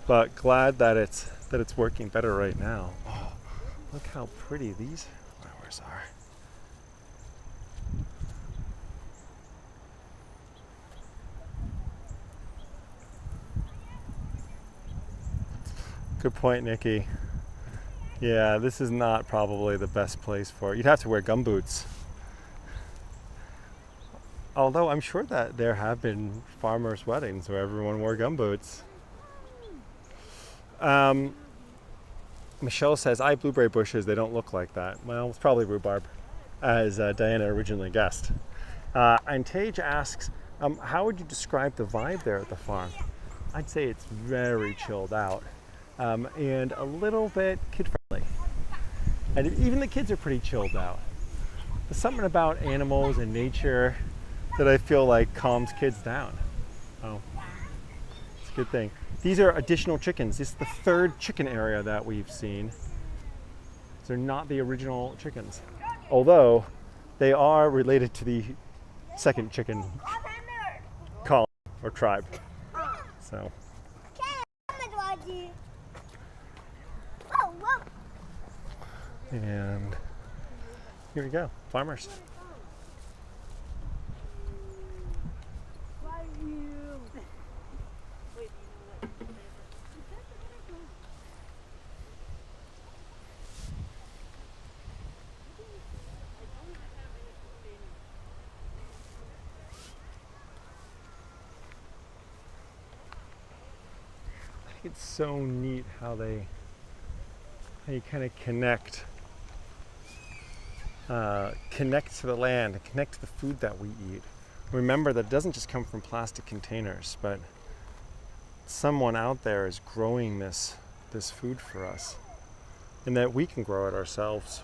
But glad that it's working better right now. Oh, look how pretty these flowers are. Good point, Nikki. Yeah, this is not probably the best place for it. You'd have to wear gumboots. Although I'm sure that there have been farmers' weddings where everyone wore gumboots. Michelle says, I have blueberry bushes, they don't look like that. Well, it's probably rhubarb, as Diana originally guessed. And Tage asks, how would you describe the vibe there at the farm? I'd say it's very chilled out. And a little bit kid-friendly. And even the kids are pretty chilled out. There's something about animals and nature that I feel like calms kids down. Oh, it's a good thing. These are additional chickens. This is the third chicken area that we've seen. They're not the original chickens, although they are related to the second chicken colony or tribe. So. And here we go, farmers. I think it's so neat how you kind of connect to the land, and connect to the food that we eat. Remember that it doesn't just come from plastic containers, but someone out there is growing this food for us, and that we can grow it ourselves.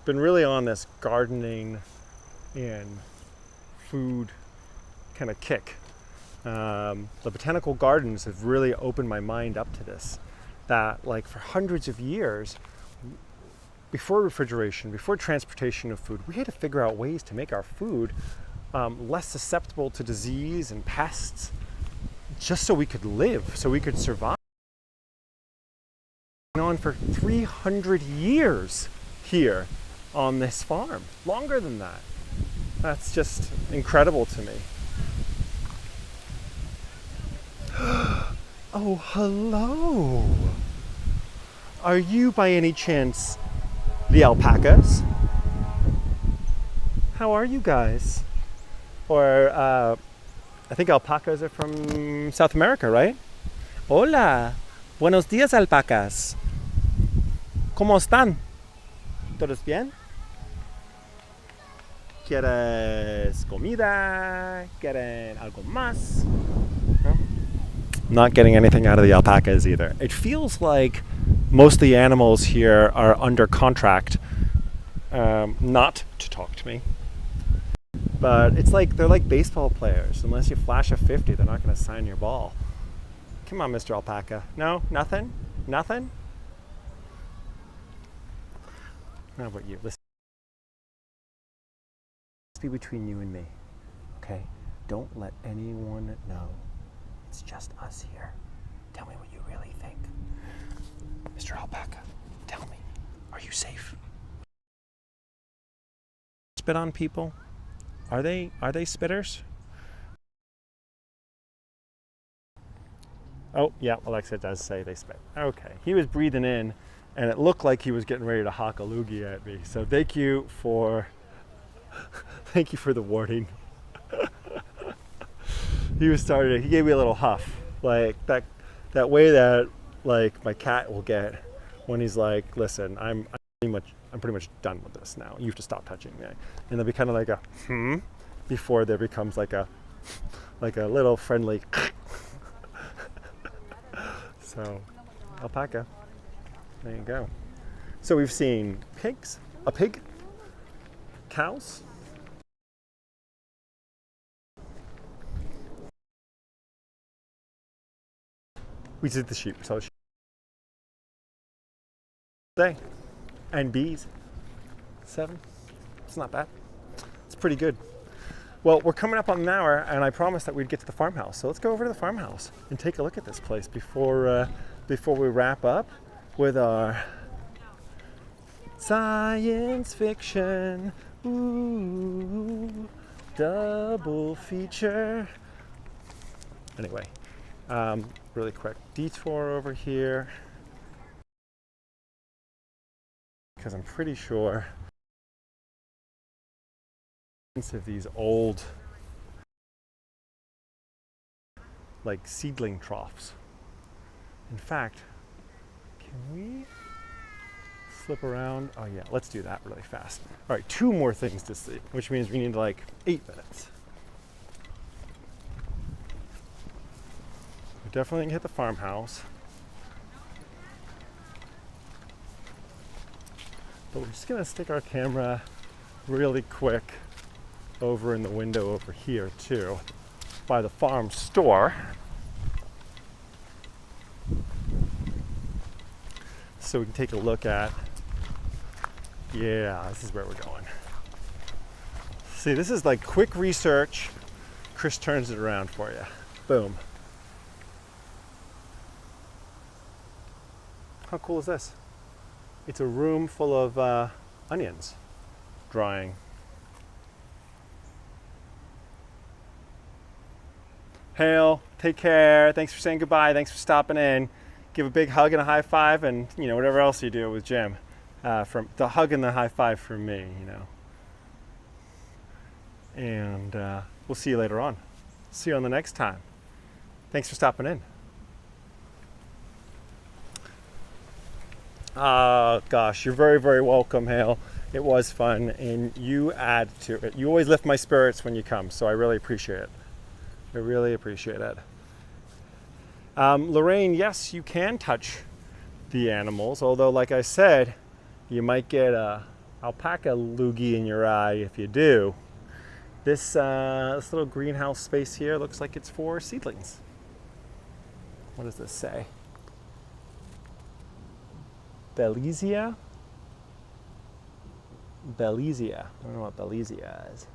Been really on this gardening and food kind of kick. The botanical gardens have really opened my mind up to this, that like for hundreds of years, before refrigeration, before transportation of food, we had to figure out ways to make our food less susceptible to disease and pests, just so we could live, so we could survive. It's been on for 300 years here on this farm, longer than that. That's just incredible to me. Oh, hello. Are you by any chance the alpacas? How are you guys? Or I think alpacas are from South America, right? Hola. Buenos días, alpacas. ¿Cómo están? ¿Todos bien? ¿Quieres comida? ¿Quieren algo más? No? Not getting anything out of the alpacas either. It feels like most of the animals here are under contract not to talk to me. But it's like they're like baseball players. Unless you flash a 50, they're not going to sign your ball. Come on, Mr. Alpaca. No? Nothing? Nothing? How about you? Listen. Let's be between you and me. Okay? Don't let anyone know. It's just us here. Tell me what you really think. Mr. Alpaca, tell me, are you safe? Spit on people? Are they spitters? Oh, yeah, Alexa does say they spit. Okay, he was breathing in, and it looked like he was getting ready to hock a loogie at me. So thank you for the warning. He gave me a little huff, like that way that like my cat will get when he's like, listen, I'm pretty much done with this now. You have to stop touching me. And they'll be kind of like a before there becomes like a little friendly. So, alpaca. There you go. So we've seen a pig, cows. We did the sheep, so and bees. 7. It's not bad. It's pretty good. Well, we're coming up on an hour, and I promised that we'd get to the farmhouse. So let's go over to the farmhouse and take a look at this place before we wrap up with our science fiction double feature. Anyway, really quick detour over here because I'm pretty sure of these old like seedling troughs. In fact, can we slip around? Oh yeah, let's do that really fast. All right, 2 more things to see, which means we need like 8 minutes. We definitely can hit the farmhouse, but we're just gonna stick our camera really quick over in the window over here too, by the farm store. So we can take a look at, yeah, this is where we're going. See, this is like quick research. Chris turns it around for you. Boom. How cool is this? It's a room full of onions drying. Hale, take care. Thanks for saying goodbye. Thanks for stopping in. Give a big hug and a high five, and whatever else you do with Jim. From the hug and the high five from me, And we'll see you later on. See you on the next time. Thanks for stopping in. Gosh, you're very, very welcome, Hale. It was fun, and you add to it. You always lift my spirits when you come, so I really appreciate it. I really appreciate it. Lorraine, yes, you can touch the animals, although like I said, you might get a alpaca loogie in your eye if you do. This little greenhouse space here looks like it's for seedlings. What does this say? Belezia? Belezia. I don't know what Belezia is.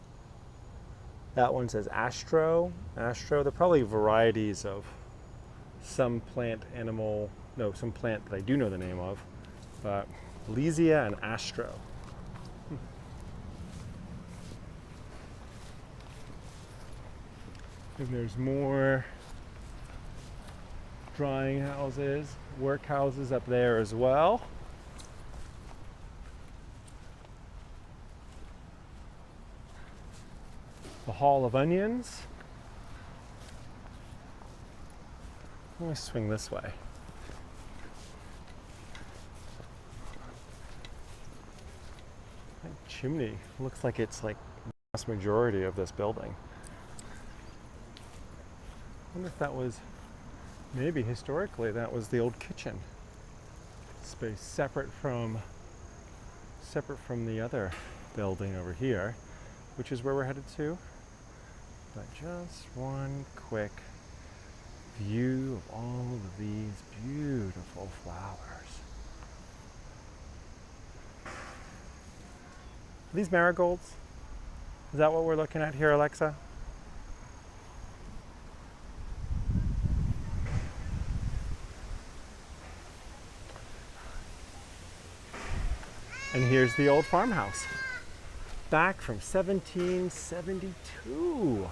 That one says Astro. They're probably varieties of some plant that I do know the name of, but Belezia and Astro. And there's more drying houses, workhouses up there as well. The Hall of Onions. Let me swing this way. That chimney looks like it's like the vast majority of this building. I wonder if that was, maybe historically that was the old kitchen space, separate from the other building over here, which is where we're headed to. But just one quick view of all of these beautiful flowers. Are these marigolds? Is that what we're looking at here, Alexa? And here's the old farmhouse, back from 1772.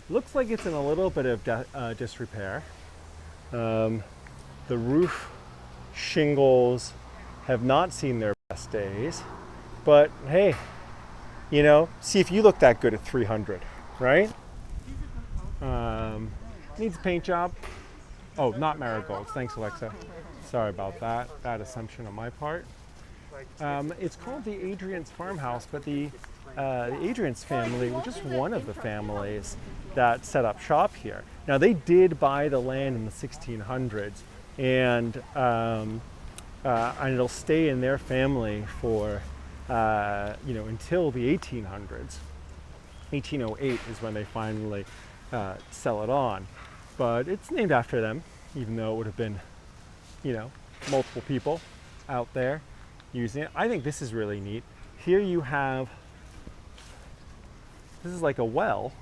Looks like it's in a little bit of disrepair. The roof shingles have not seen their best days, but hey, see if you look that good at 300, right? Needs a paint job. Oh, not marigolds. Thanks, Alexa. Sorry about that. Bad assumption on my part. It's called the Adrian's Farmhouse, but the Adrian's family were just one of the families that set up shop here. Now, they did buy the land in the 1600s, and it'll stay in their family for until the 1800s. 1808 is when they finally sell it on, but it's named after them, even though it would have been, multiple people out there using it. I think this is really neat. Here you have, this is like a well,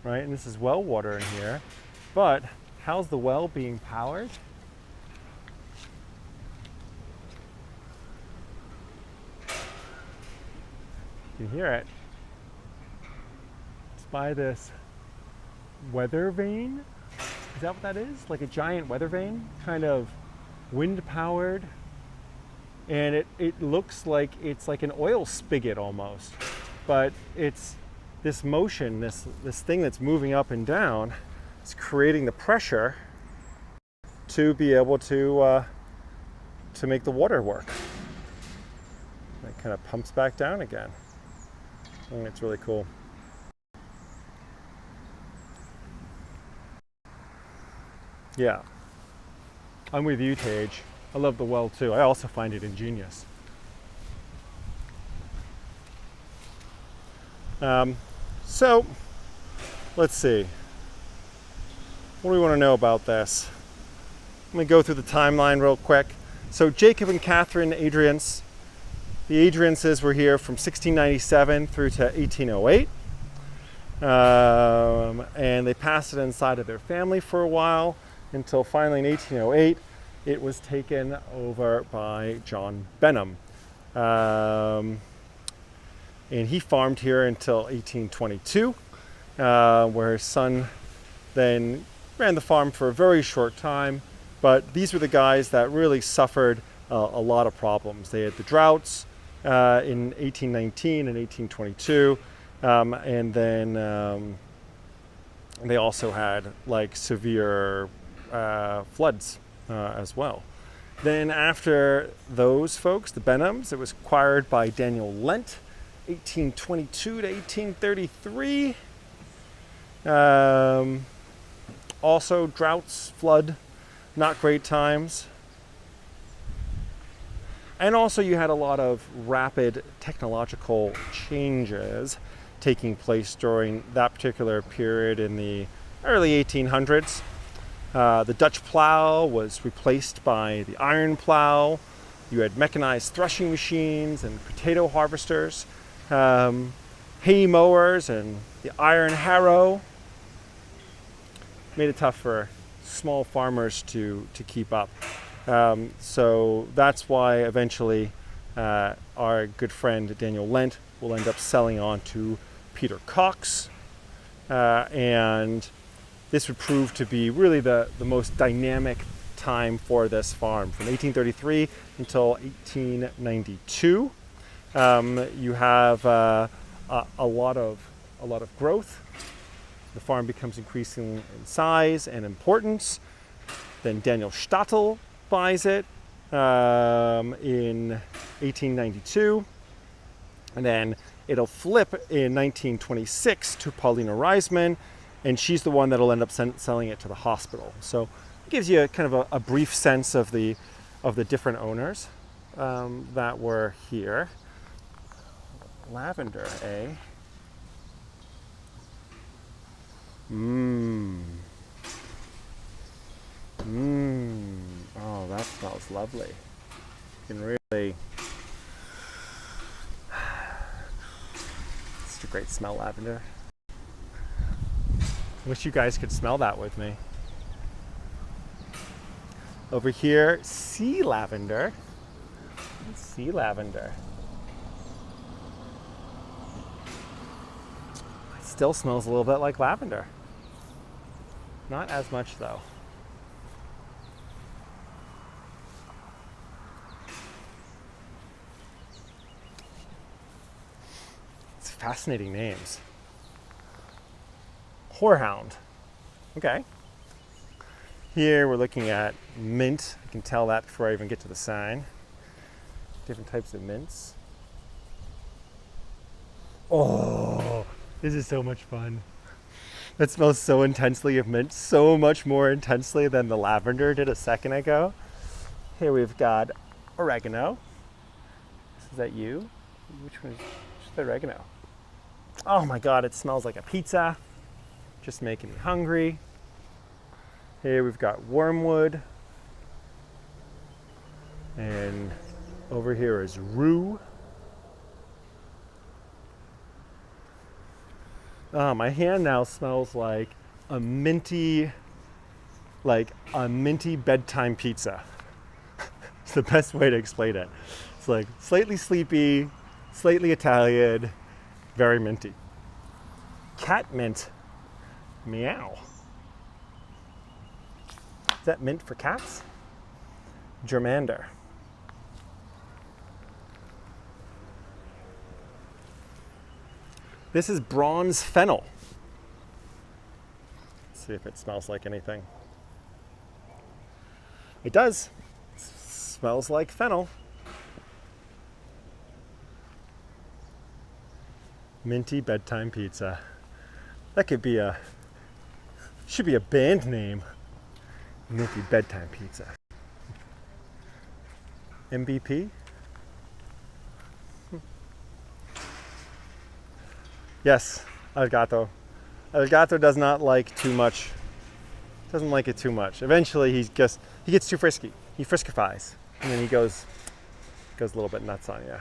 right? And this is well water in here, but how's the well being powered? You can hear it. It's by this weather vane. Is that what that is? Like a giant weather vane, kind of wind powered. And it looks like it's like an oil spigot almost, but it's this motion, this thing that's moving up and down, is creating the pressure to be able to make the water work. It kind of pumps back down again. I think it's really cool. Yeah, I'm with you, Tage. I love the well too. I also find it ingenious. So, let's see. What do we want to know about this? Let me go through the timeline real quick. So Jacob and Catherine Adrians, the Adrianses were here from 1697 through to 1808. And they passed it inside of their family for a while until finally in 1808 it was taken over by John Benham. And he farmed here until 1822, where his son then ran the farm for a very short time. But these were the guys that really suffered a lot of problems. They had the droughts in 1819 and 1822, and then they also had like severe floods as well. Then after those folks, the Benhams, it was acquired by Daniel Lent, 1822 to 1833. Also droughts, flood, not great times. And also you had a lot of rapid technological changes taking place during that particular period in the early 1800s. The Dutch plow was replaced by the iron plow. You had mechanized threshing machines and potato harvesters, hay mowers and the iron harrow. Made it tough for small farmers to keep up. So that's why eventually our good friend Daniel Lent will end up selling on to Peter Cox, and this would prove to be really the most dynamic time for this farm, from 1833 until 1892. You have a lot of growth. The farm becomes increasing in size and importance. Then Daniel Stadtel buys it in 1892, and then it'll flip in 1926 to Paulina Reisman, and she's the one that'll end up selling it to the hospital. So it gives you kind of a brief sense of the different owners that were here. Lavender, eh? Oh, that smells lovely. You can really... It's such a great smell, lavender. Wish you guys could smell that with me. Over here, sea lavender. Sea lavender. It still smells a little bit like lavender. Not as much though. It's fascinating names. horehound. Okay. Here we're looking at mint. I can tell that before I even get to the sign. Different types of mints. Oh, this is so much fun. It smells so intensely of mint, so much more intensely than the lavender did a second ago. Here we've got oregano. Is that you? Which one is the oregano? Oh my God, it smells like a pizza. Just making me hungry. Here we've got wormwood. And over here is rue. My hand now smells like a minty bedtime pizza. It's the best way to explain it. It's like slightly sleepy, slightly Italian, very minty. Cat mint. Meow. Is that mint for cats? Germander. This is bronze fennel. Let's see if it smells like anything. It does. Smells like fennel. Minty bedtime pizza. That should be a band name. Minty bedtime pizza. MVP? Yes, Elgato. Elgato does not like too much. Doesn't like it too much. Eventually he gets too frisky. He friskifies. And then he goes a little bit nuts on you.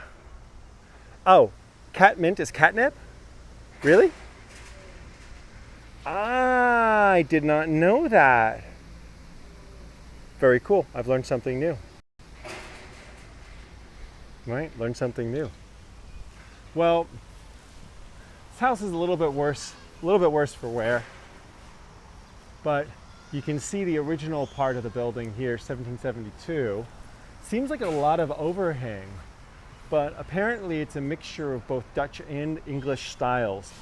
Oh, cat mint is catnip? Really? I did not know that. Very cool. I've learned something new. Right? Learned something new. Well, this house is a little bit worse for wear. But you can see the original part of the building here, 1772. Seems like a lot of overhang, but apparently it's a mixture of both Dutch and English styles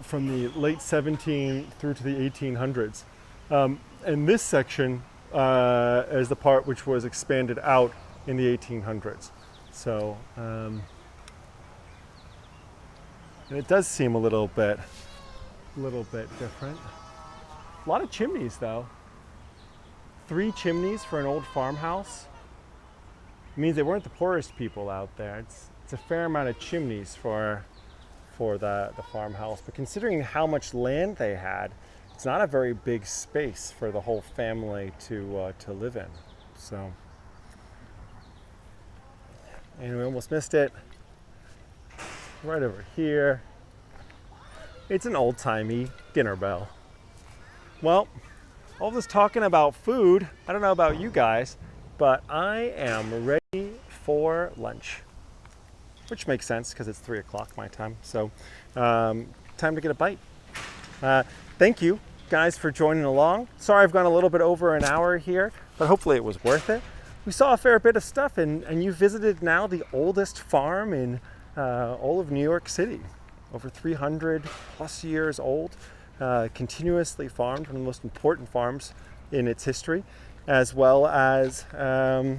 from the late 17 through to the 1800s. And this section is the part which was expanded out in the 1800s. So, and it does seem a little bit different. A lot of chimneys though. 3 chimneys for an old farmhouse. It means they weren't the poorest people out there. It's a fair amount of chimneys for the farmhouse. But considering how much land they had, it's not a very big space for the whole family to live in. So, and we almost missed it. Right over here. It's an old-timey dinner bell. Well, all this talking about food, I don't know about you guys, but I am ready for lunch. Which makes sense because it's 3 o'clock my time. So, time to get a bite. Thank you guys for joining along. Sorry I've gone a little bit over an hour here, but hopefully it was worth it. We saw a fair bit of stuff, and you visited now the oldest farm in all of New York City. Over 300 plus years old, continuously farmed, one of the most important farms in its history, as well as a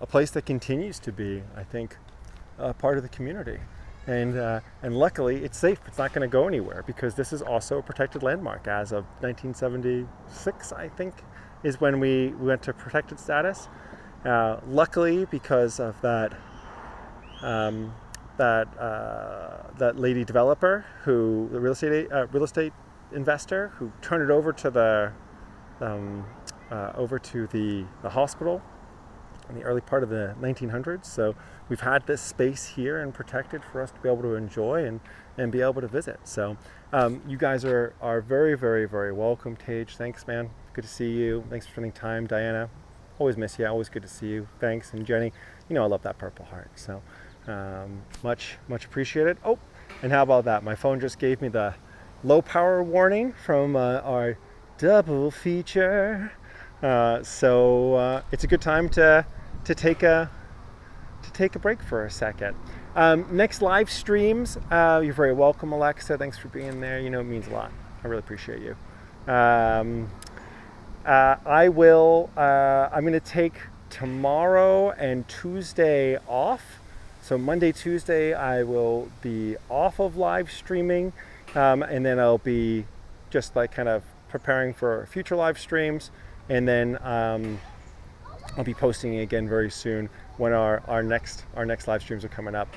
place that continues to be, I think, part of the community. And luckily it's safe. It's not going to go anywhere because this is also a protected landmark as of 1976, I think, is when we went to protected status. Luckily, because of that lady developer, the real estate investor who turned it over to the hospital in the early part of the 1900s. So we've had this space here and protected for us to be able to enjoy and be able to visit. So you guys are very, very, very welcome. Tage, thanks, man. Good to see you. Thanks for spending time. Diana, always miss you. Always good to see you. Thanks. And Jenny, I love that purple heart. So much appreciated. Oh, and how about that? My phone just gave me the low power warning from our double feature. So it's a good time to take a break for a second. Next live streams, you're very welcome, Alexa. Thanks for being there. You know, it means a lot. I really appreciate you. I'm going to take tomorrow and Tuesday off. So Monday, Tuesday, I will be off of live streaming. And then I'll be just like kind of preparing for future live streams. And then I'll be posting again very soon when our next live streams are coming up.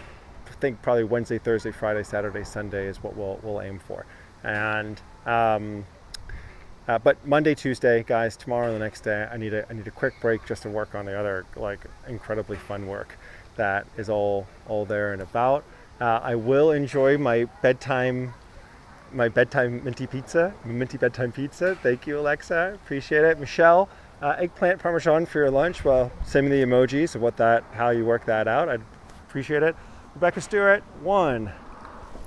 I think probably Wednesday, Thursday, Friday, Saturday, Sunday is what we'll aim for. And but Monday, Tuesday, guys, tomorrow and the next day, I need a quick break just to work on the other like incredibly fun work that is all there and about. I will enjoy my bedtime minty bedtime pizza. Thank you, Alexa. Appreciate it. Michelle, eggplant parmesan for your lunch. Well, send me the emojis of how you work that out. I'd appreciate it. Rebecca Stewart, 1,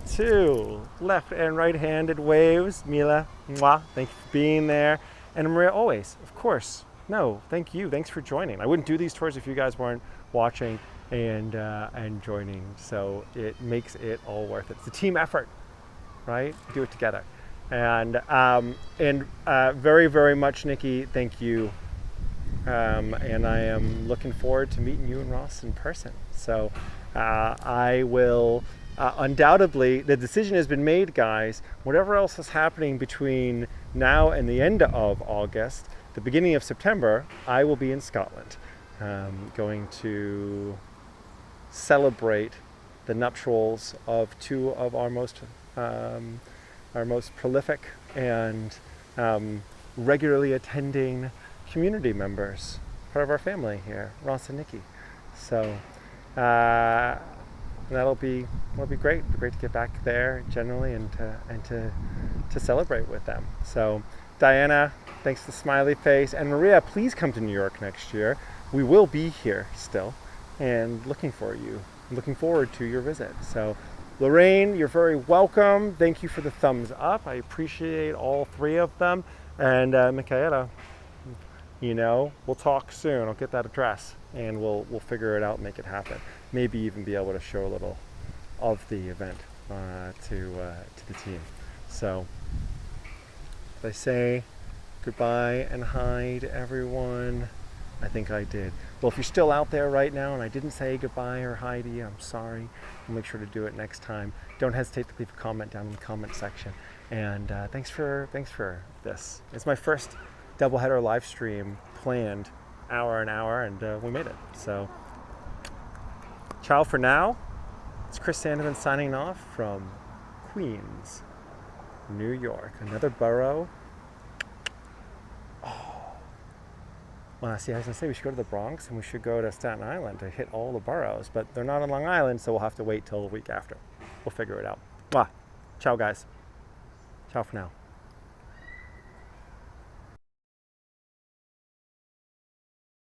2, left and right-handed waves. Mila, mwah, thank you for being there. And Maria, always, of course. No, thank you. Thanks for joining. I wouldn't do these tours if you guys weren't watching and joining. So it makes it all worth it. It's a team effort, right? Do it together. And very, very much, Nikki, thank you. And I am looking forward to meeting you and Ross in person. So I will undoubtedly, the decision has been made, guys. Whatever else is happening between now and the end of August, the beginning of September, I will be in Scotland, going to celebrate the nuptials of two of our most prolific and regularly attending community members, part of our family here, Ross and Nikki. So that'll be great. It'll be great to get back there generally and to celebrate with them. So Diana, thanks for the smiley face, and Maria, please come to New York next year. We will be here still, and looking forward to your visit. So Lorraine, you're very welcome. Thank you for the thumbs up. I appreciate all three of them. And Michaela, we'll talk soon. I'll get that address and we'll figure it out and make it happen. Maybe even be able to show a little of the event to the team. So if I say goodbye and hi to everyone, I think I did. Well, if you're still out there right now and I didn't say goodbye or hi to you, I'm sorry. I'll make sure to do it next time. Don't hesitate to leave a comment down in the comment section. And thanks for this. It's my first doubleheader live stream planned, hour, and we made it. So, ciao for now. It's Chris Sandeman signing off from Queens, New York. Another borough. Well, see, I was going to say we should go to the Bronx and we should go to Staten Island to hit all the boroughs, but they're not on Long Island, so we'll have to wait till the week after. We'll figure it out. Ciao, guys. Ciao for now.